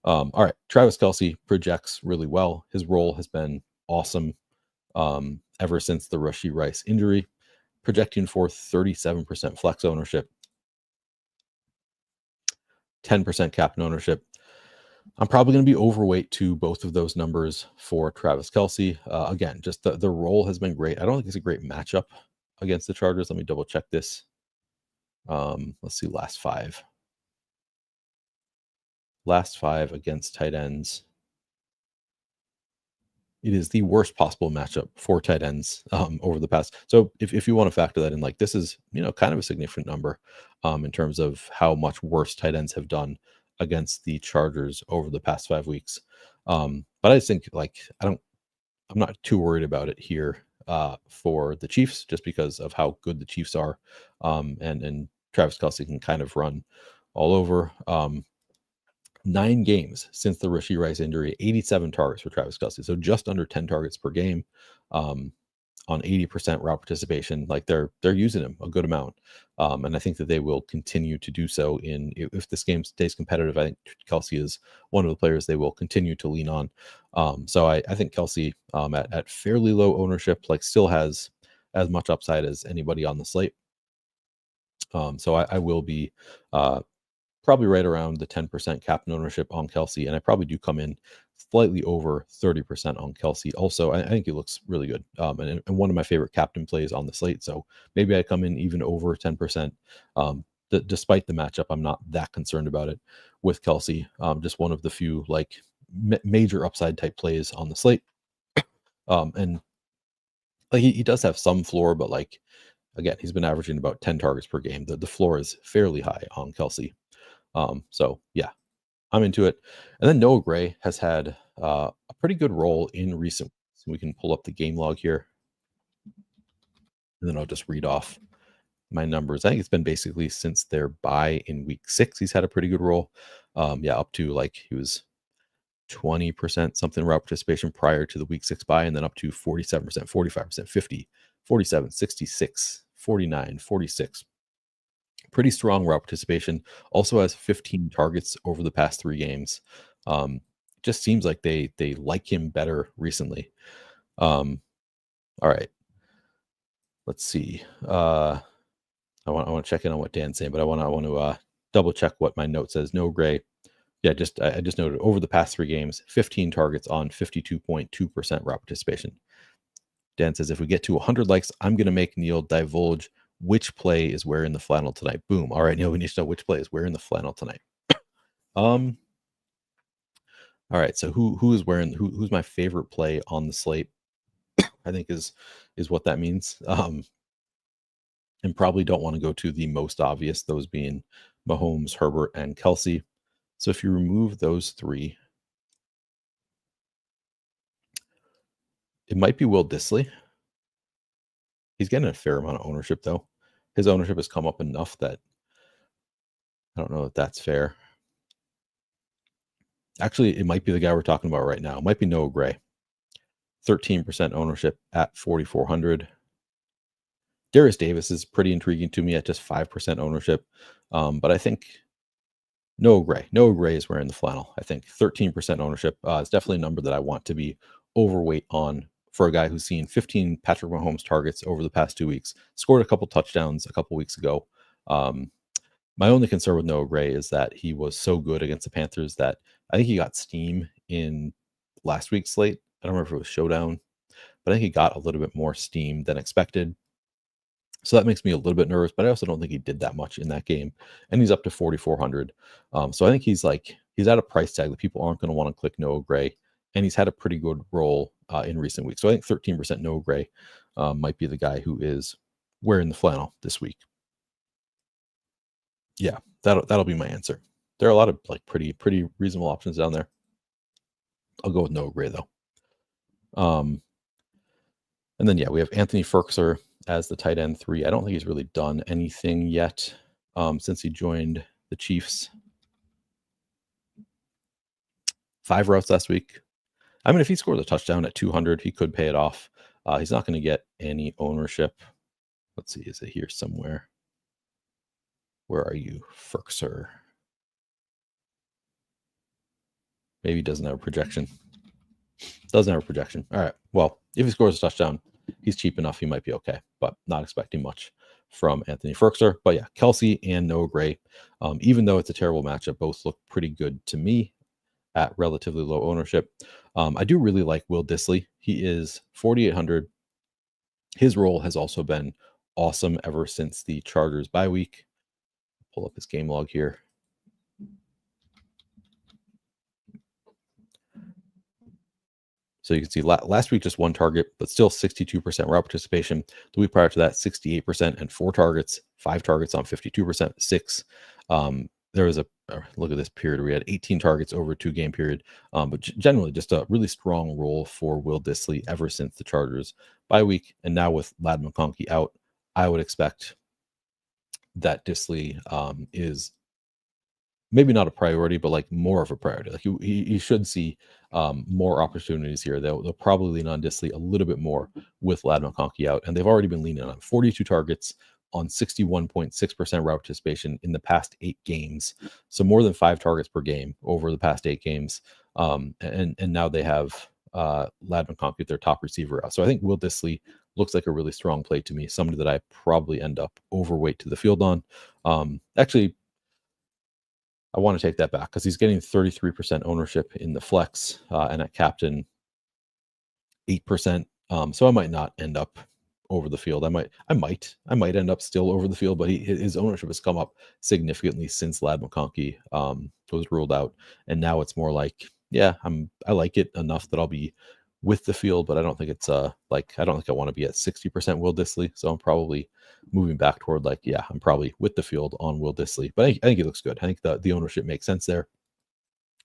All right, Travis Kelce projects really well. His role has been awesome ever since the Rashee Rice injury, projecting for 37% flex ownership, 10% captain ownership. I'm probably going to be overweight to both of those numbers for Travis Kelce. Again, just the role has been great. I don't think it's a great matchup against the Chargers. Let me double check this. Let's see, last five against tight ends. It is the worst possible matchup for tight ends over the past. So if you want to factor that in, like this is, kind of a significant number in terms of how much worse tight ends have done against the Chargers over the past 5 weeks. But I just think like, I'm not too worried about it here for the Chiefs, just because of how good the Chiefs are. And Travis Kelce can kind of run all over. 9 games since the Rashee Rice injury, 87 targets for Travis Kelce. So just under 10 targets per game on 80% route participation. Like they're using him a good amount. And I think that they will continue to do so if this game stays competitive. I think Kelce is one of the players they will continue to lean on. So I think Kelce at fairly low ownership, like still has as much upside as anybody on the slate. So I will be probably right around the 10% captain ownership on Kelce, and I probably do come in slightly over 30% on Kelce. Also, I think he looks really good, and one of my favorite captain plays on the slate. So maybe I come in even over 10%. Despite the matchup, I'm not that concerned about it with Kelce. Just one of the few like major upside type plays on the slate, and like he does have some floor, but like again, he's been averaging about 10 targets per game. The floor is fairly high on Kelce. So yeah, I'm into it. And then Noah Gray has had a pretty good role in recent weeks. We can pull up the game log here, and then I'll just read off my numbers. I think it's been basically since their bye in week 6, he's had a pretty good role. Yeah, up to like he was 20% something route participation prior to the week 6 bye, and then up to 47%, 45%, 50, 47, 66, 49, 46. Pretty strong route participation. Also has 15 targets over the past 3 games. Just seems like they like him better recently. All right, let's see. I want to check in on what Dan's saying, but I want to double check what my note says. No Gray. Yeah, I just noted over the past 3 games, 15 targets on 52.2% route participation. Dan says, if we get to 100 likes, I'm going to make Neil divulge which play is wearing the flannel tonight. Boom. All right, Neil, we need to know which play is wearing the flannel tonight. All right, so who's my favorite play on the slate? I think is what that means. And probably don't want to go to the most obvious, those being Mahomes, Herbert, and Kelce. So if you remove those 3, it might be Will Dissly. He's getting a fair amount of ownership, though. His ownership has come up enough that I don't know if that's fair. Actually, it might be the guy we're talking about right now. It might be Noah Gray. 13% ownership at 4,400. Darius Davis is pretty intriguing to me at just 5% ownership. But I think Noah Gray is wearing the flannel. I think 13% ownership is definitely a number that I want to be overweight on for a guy who's seen 15 Patrick Mahomes targets over the past 2 weeks, scored a couple touchdowns a couple weeks ago. My only concern with Noah Gray is that he was so good against the Panthers that I think he got steam in last week's slate. I don't remember if it was Showdown, but I think he got a little bit more steam than expected. So that makes me a little bit nervous, but I also don't think he did that much in that game. And he's up to 4,400. So I think he's at a price tag that people aren't going to want to click Noah Gray. And he's had a pretty good role in recent weeks. So I think 13% Noah Gray might be the guy who is wearing the flannel this week. Yeah, that'll be my answer. There are a lot of pretty reasonable options down there. I'll go with Noah Gray though. And then we have Anthony Firkser as the tight end 3. I don't think he's really done anything yet since he joined the Chiefs. 5 routes last week. I mean, if he scores a touchdown at 200, he could pay it off. He's not going to get any ownership. Let's see, is it here somewhere? Where are you, Firkser? Maybe he doesn't have a projection. Doesn't have a projection. All right. Well, if he scores a touchdown, he's cheap enough. He might be okay, but not expecting much from Anthony Firkser. But yeah, Kelce and Noah Gray, even though it's a terrible matchup, both look pretty good to me at relatively low ownership. I do really like Will Dissly. He is 4,800. His role has also been awesome ever since the Chargers bye week. Pull up his game log here. So you can see last week, just 1 target, but still 62% route participation. The week prior to that, 68% and 4 targets, 5 targets on 52%, 6. There was look at this period where we had 18 targets over a 2-game period. But generally just a really strong role for Will Dissly ever since the Chargers bye week. And now with Ladd McConkey out, I would expect that Dissly is maybe not a priority, but more of a priority. Like he should see more opportunities here. They'll probably lean on Dissly a little bit more with Ladd McConkey out, and they've already been leaning on 42 targets on 61.6% route participation in the past 8 games. So more than 5 targets per game over the past 8 games. And now they have Ladd McConkey, their top receiver out. So I think Will Dissly looks like a really strong play to me, somebody that I probably end up overweight to the field on. Actually, I want to take that back because he's getting 33% ownership in the flex and at captain 8%. So I might not end up over the field. I might end up still over the field, but his ownership has come up significantly since Ladd McConkey was ruled out, and now it's more like, I like it enough that I'll be with the field, but I don't think it's I don't think I want to be at 60% Will Dissly, so I'm probably moving back toward I'm probably with the field on Will Dissly, but I think he looks good. I think the ownership makes sense there.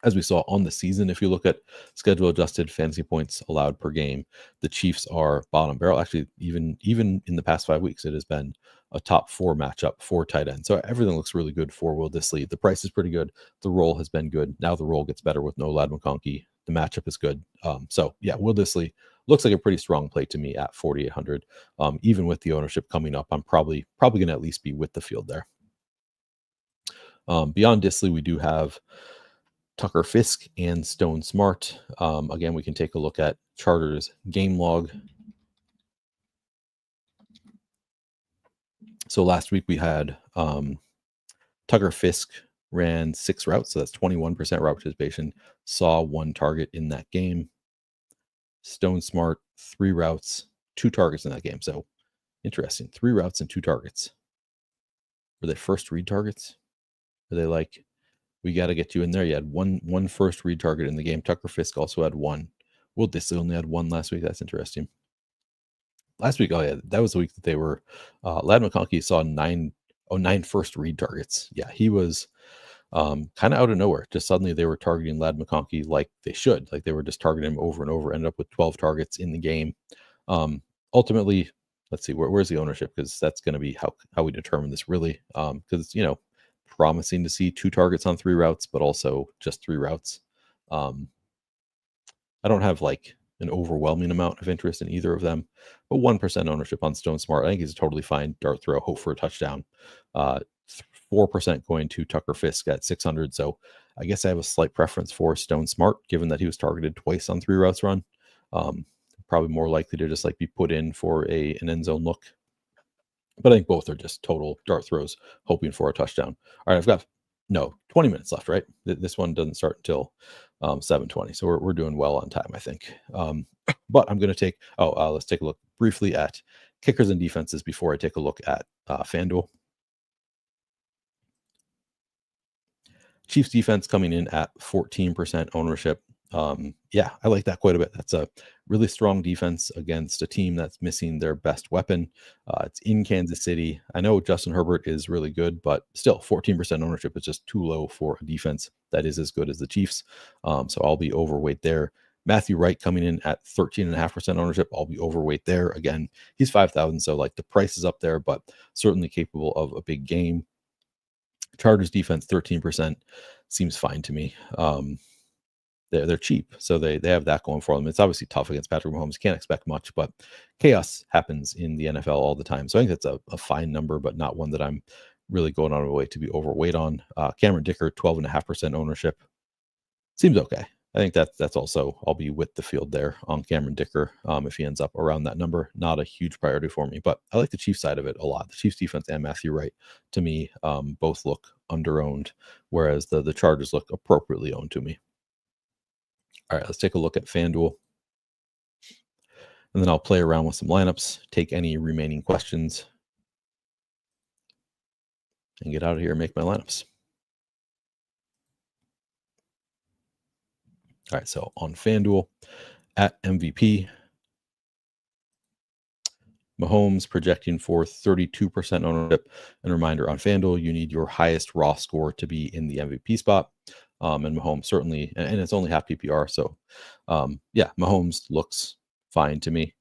As we saw on the season, if you look at schedule adjusted fantasy points allowed per game, the Chiefs are bottom barrel. Actually, even in the past 5 weeks, it has been a top 4 matchup for tight end. So everything looks really good for Will Dissly. The price is pretty good. The role has been good. Now the role gets better with no Ladd McConkey. The matchup is good. Will Dissly looks like a pretty strong play to me at 4,800. Even with the ownership coming up, I'm probably going to at least be with the field there. Beyond Dissly, we do have Tucker Fisk and Stone Smart. Again, we can take a look at Chargers game log. So last week we had Tucker Fisk ran 6 routes, so that's 21% route participation, saw 1 target in that game. Stone Smart, 3 routes, 2 targets in that game. So interesting, 3 routes and 2 targets. Were they first read targets? Are they we got to get you in there? You had one first read target in the game. Tucker Fisk also had 1. Will Dissly only had 1 last week. That's interesting. Last week, that was the week that they were. Ladd McConkey saw 9 first read targets. Yeah, he was kind of out of nowhere. Just suddenly they were targeting Ladd McConkey like they should. Like they were just targeting him over and over. Ended up with 12 targets in the game. Ultimately, let's see, where's the ownership? Because that's going to be how we determine this really. Because promising to see 2 targets on 3 routes, but also just 3 routes. Um, I don't have like an overwhelming amount of interest in either of them, but 1% ownership on Stone Smart. I think he's a totally fine dart throw, hope for a touchdown. 4% going to Tucker Fisk at 600. So I guess I have a slight preference for Stone Smart, given that he was targeted twice on 3 routes run. Probably more likely to just like be put in for an end zone look. But I think both are just total dart throws, hoping for a touchdown. All right, I've got 20 minutes left, right? This one doesn't start until 7:20, so we're doing well on time, I think. But I'm going to take. Let's take a look briefly at kickers and defenses before I take a look at FanDuel. Chiefs defense coming in at 14% ownership. Yeah, I like that quite a bit. That's a really strong defense against a team that's missing their best weapon. It's in Kansas City. I know Justin Herbert is really good, but still 14% ownership is just too low for a defense that is as good as the Chiefs. So I'll be overweight there. Matthew Wright coming in at 13.5% ownership. I'll be overweight there. Again, he's 5,000. So like the price is up there, but certainly capable of a big game. Chargers defense 13% seems fine to me. They're cheap, so they have that going for them. It's obviously tough against Patrick Mahomes. Can't expect much, but chaos happens in the NFL all the time. So I think that's a fine number, but not one that I'm really going out of my way to be overweight on. Cameron Dicker 12.5% ownership seems okay. I think that's also, I'll be with the field there on Cameron Dicker if he ends up around that number. Not a huge priority for me, but I like the Chiefs side of it a lot. The Chiefs defense and Matthew Wright, to me, both look under-owned, whereas the Chargers look appropriately owned to me. All right, let's take a look at FanDuel. And then I'll play around with some lineups, take any remaining questions, and get out of here and make my lineups. All right, so on FanDuel, at MVP, Mahomes projecting for 32% ownership. And reminder, on FanDuel, you need your highest raw score to be in the MVP spot. And Mahomes certainly, and it's only half PPR. So, yeah, Mahomes looks fine to me.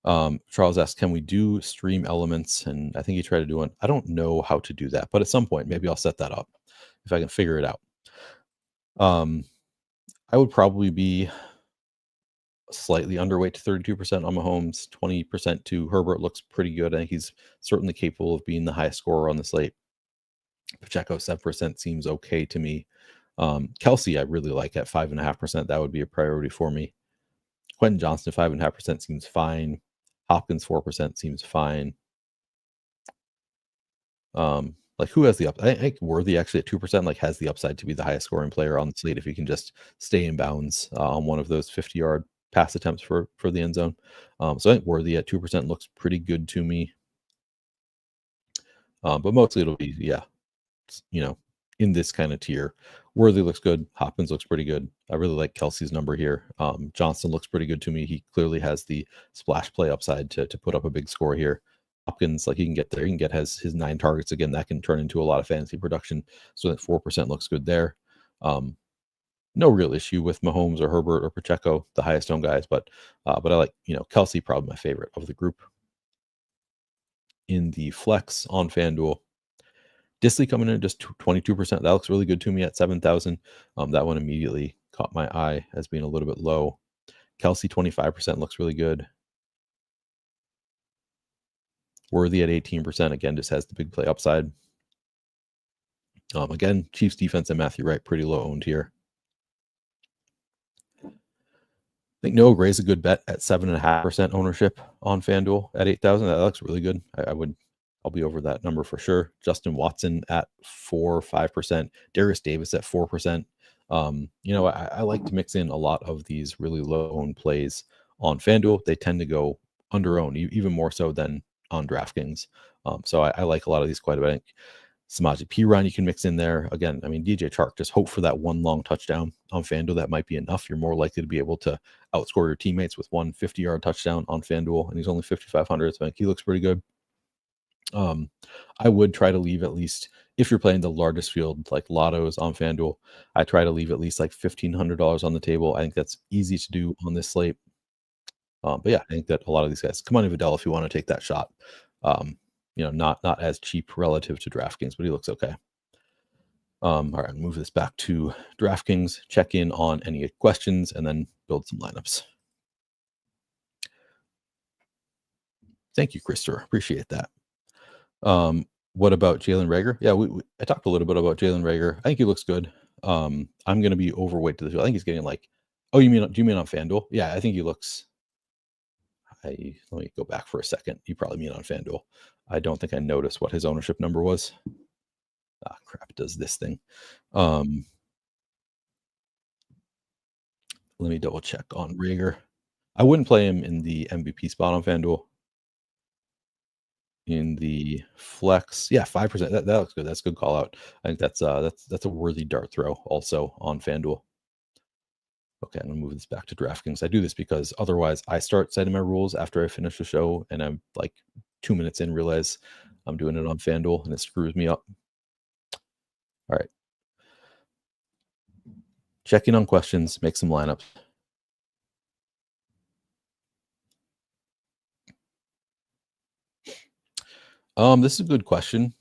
Charles asked, can we do stream elements? And I think he tried to do one. I don't know how to do that, but at some point, maybe I'll set that up if I can figure it out. I would probably be slightly underweight to 32% on Mahomes, 20% to Herbert looks pretty good. I think he's certainly capable of being the highest scorer on the slate. Pacheco 7% seems okay to me. Kelce I really like at 5.5%. That would be a priority for me. Quentin Johnston 5.5% seems fine. Hopkins 4% seems fine. Like who has the up? I think Worthy actually at 2% like has the upside to be the highest scoring player on the slate if he can just stay in bounds on one of those 50-yard pass attempts for the end zone. So I think Worthy at 2% looks pretty good to me. But mostly it'll be, in this kind of tier. Worthy looks good. Hopkins looks pretty good. I really like Kelce's number here. Johnson looks pretty good to me. He clearly has the splash play upside to put up a big score here. Hopkins, like he can get there. He can get his 9 targets again. That can turn into a lot of fantasy production. So that 4% looks good there. No real issue with Mahomes or Herbert or Pacheco, the highest owned guys, but I like, Kelce probably my favorite of the group. In the flex on FanDuel, Disley coming in at just 22%. That looks really good to me at 7,000. That one immediately caught my eye as being a little bit low. Kelce 25% looks really good. Worthy at 18%, again, just has the big play upside. Again, Chiefs defense and Matthew Wright pretty low owned here. I think Noah Gray's a good bet at 7.5% ownership on FanDuel at 8,000. That looks really good. I'll be over that number for sure. Justin Watson at 4 or 5%. Darius Davis at 4%. I like to mix in a lot of these really low owned plays on FanDuel. They tend to go under owned, even more so than on DraftKings. So I like a lot of these quite a bit. I think Samaje Perine you can mix in there. Again, I mean, DJ Chark, just hope for that one long touchdown on FanDuel. That might be enough. You're more likely to be able to outscore your teammates with one 50-yard touchdown on FanDuel, and he's only 5,500. So I think he looks pretty good. I would try to leave at least, if you're playing the largest field like lottos on FanDuel, I try to leave at least like $1,500 on the table. I think that's easy to do on this slate. But yeah, I think that a lot of these guys, come on, Vidal, if you want to take that shot. Not as cheap relative to DraftKings, but he looks okay. All right, move this back to DraftKings, check in on any questions, and then build some lineups. Thank you, Christopher. Appreciate that. What about Jalen Reagor? Yeah, I talked a little bit about Jalen Reagor. I think he looks good. I'm going to be overweight to this. I think he's getting like, oh, do you mean on FanDuel? Yeah, I think he looks. Let me go back for a second. You probably mean on FanDuel. I don't think I noticed what his ownership number was. Ah, crap, it does this thing. Let me double check on Reagor. I wouldn't play him in the MVP spot on FanDuel. In the flex, yeah, 5%. That looks good. That's a good call out. I think that's a worthy dart throw also on FanDuel. Okay, I'm gonna move this back to DraftKings. I do this because otherwise I start setting my rules after I finish the show, and I'm like 2 minutes in, realize I'm doing it on FanDuel, and it screws me up. All right, check in on questions, make some lineups. This is a good question.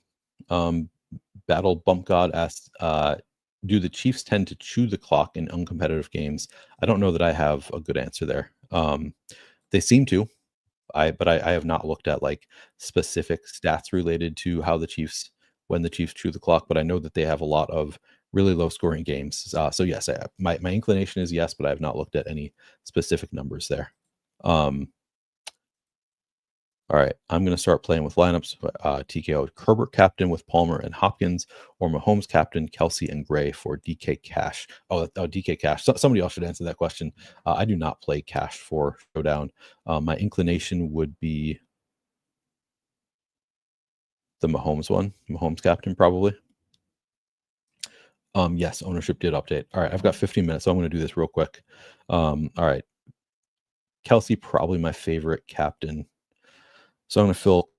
Battle Bump God asked, do the Chiefs tend to chew the clock in uncompetitive games? I don't know that I have a good answer there. They seem to. But I have not looked at like specific stats related to how when the Chiefs chew the clock, but I know that they have a lot of really low scoring games. So yes, my inclination is yes, but I have not looked at any specific numbers there. All right, I'm going to start playing with lineups. TKO Herbert captain with Palmer and Hopkins, or Mahomes captain Kelce and Gray for DK Cash. DK Cash. Somebody else should answer that question. I do not play Cash for Showdown. My inclination would be the Mahomes one, Mahomes captain probably. Yes, ownership did update. All right, I've got 15 minutes, so I'm going to do this real quick. All right, Kelce probably my favorite captain. So I'm going to fill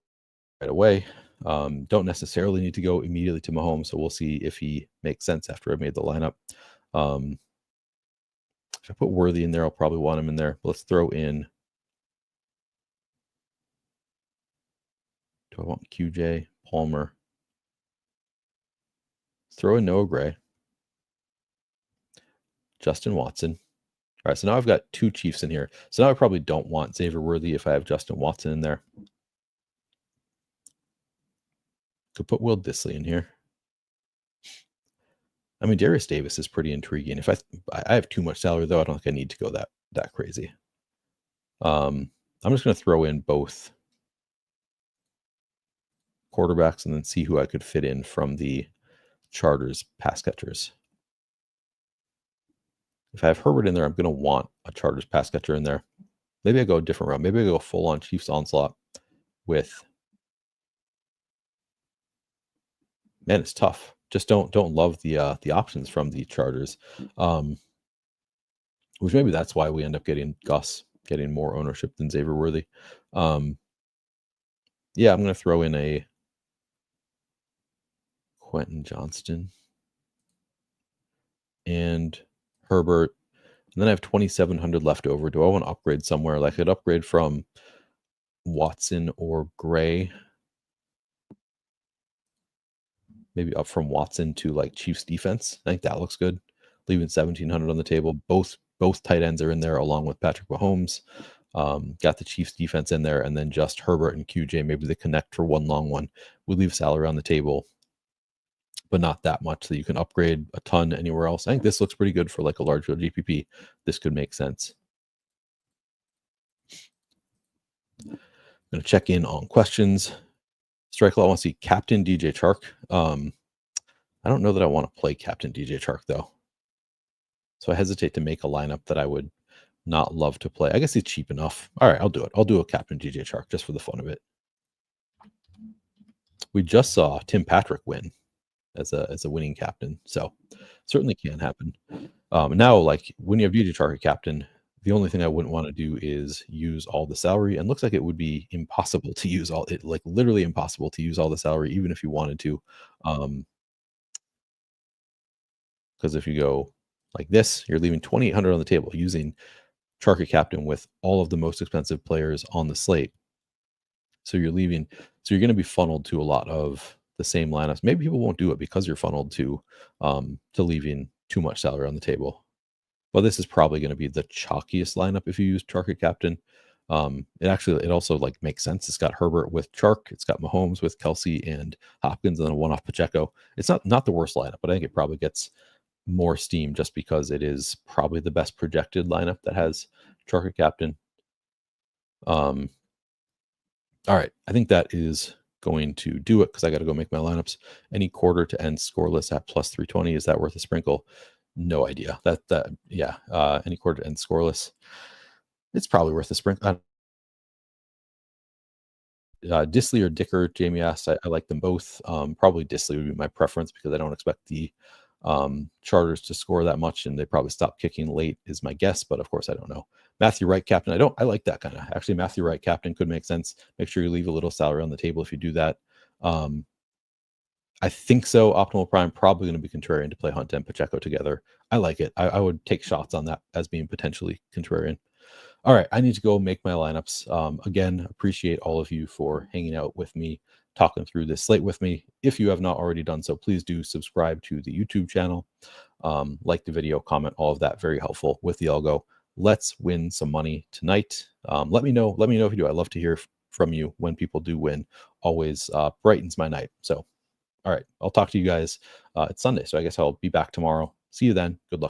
right away. Don't necessarily need to go immediately to Mahomes, so we'll see if he makes sense after I made the lineup. If I put Worthy in there, I'll probably want him in there. Let's throw in. Do I want QJ, Palmer? Throw in Noah Gray, Justin Watson. All right, so now I've got 2 Chiefs in here. So now I probably don't want Xavier Worthy if I have Justin Watson in there. Could put Will Disley in here. I mean, Darius Davis is pretty intriguing. If I have too much salary though, I don't think I need to go that crazy. I'm just going to throw in both quarterbacks and then see who I could fit in from the Chargers pass catchers. If I have Herbert in there, I'm going to want a Chargers pass catcher in there. Maybe I go a different route. Maybe I go full on Chiefs onslaught with. Man, it's tough. Just don't love the options from the Chargers, which maybe that's why we end up getting Gus getting more ownership than Xavier Worthy. Yeah, I'm going to throw in a Quentin Johnston and Herbert, and then I have 2,700 left over. Do I want to upgrade somewhere? Like I could upgrade from Watson or Gray. Maybe up from Watson to like Chiefs defense. I think that looks good. Leaving 1,700 on the table. Both tight ends are in there along with Patrick Mahomes. Got the Chiefs defense in there, and then just Herbert and QJ. Maybe they connect for one long one. We leave salary on the table, but not that much that you can upgrade a ton anywhere else. I think this looks pretty good for like a large field GPP. This could make sense. I'm going to check in on questions. Strike Law wants to see Captain DJ Chark. I don't know that I want to play Captain DJ Chark though. So I hesitate to make a lineup that I would not love to play. I guess he's cheap enough. All right, I'll do it. I'll do a Captain DJ Chark just for the fun of it. We just saw Tim Patrick win as a winning captain, so certainly can happen. Now, like when you have DJ Chark captain, the only thing I wouldn't want to do is use all the salary, and looks like it would be impossible to use all it, like literally impossible to use all the salary, even if you wanted to. Because if you go like this, you're leaving 2,800 on the table using Chark captain with all of the most expensive players on the slate. So you're going to be funneled to a lot of the same lineups. Maybe people won't do it because you're funneled to leaving too much salary on the table. Well, this is probably going to be the chalkiest lineup if you use Chark at captain. It also like makes sense. It's got Herbert with Chark. It's got Mahomes with Kelce and Hopkins, and then a one-off Pacheco. It's not the worst lineup, but I think it probably gets more steam just because it is probably the best projected lineup that has Chark at captain. All right, I think that is going to do it because I got to go make my lineups. Any quarter to end scoreless at plus 320, is that worth a sprinkle? No idea. Any quarter to end scoreless, it's probably worth a sprinkle. Disley or Dicker, Jamie asked. I like them both. Probably Disley would be my preference because I don't expect the Chargers to score that much, and they probably stop kicking late is my guess, but of course I don't know. Matthew Wright captain, I like that kind of. Actually, Matthew Wright captain could make sense. Make sure you leave a little salary on the table if you do that. I think so. Optimal Prime probably going to be contrarian to play Hunt and Pacheco together. I like it. I would take shots on that as being potentially contrarian. All right, I need to go make my lineups. Again, appreciate all of you for hanging out with me, talking through this slate with me. If you have not already done so, please do subscribe to the YouTube channel, like the video, comment, all of that, very helpful with the algo. Let's win some money tonight. Let me know if you do. I love to hear from you when people do win. Always brightens my night. So, all right, I'll talk to you guys. It's Sunday, so I guess I'll be back tomorrow. See you then. Good luck.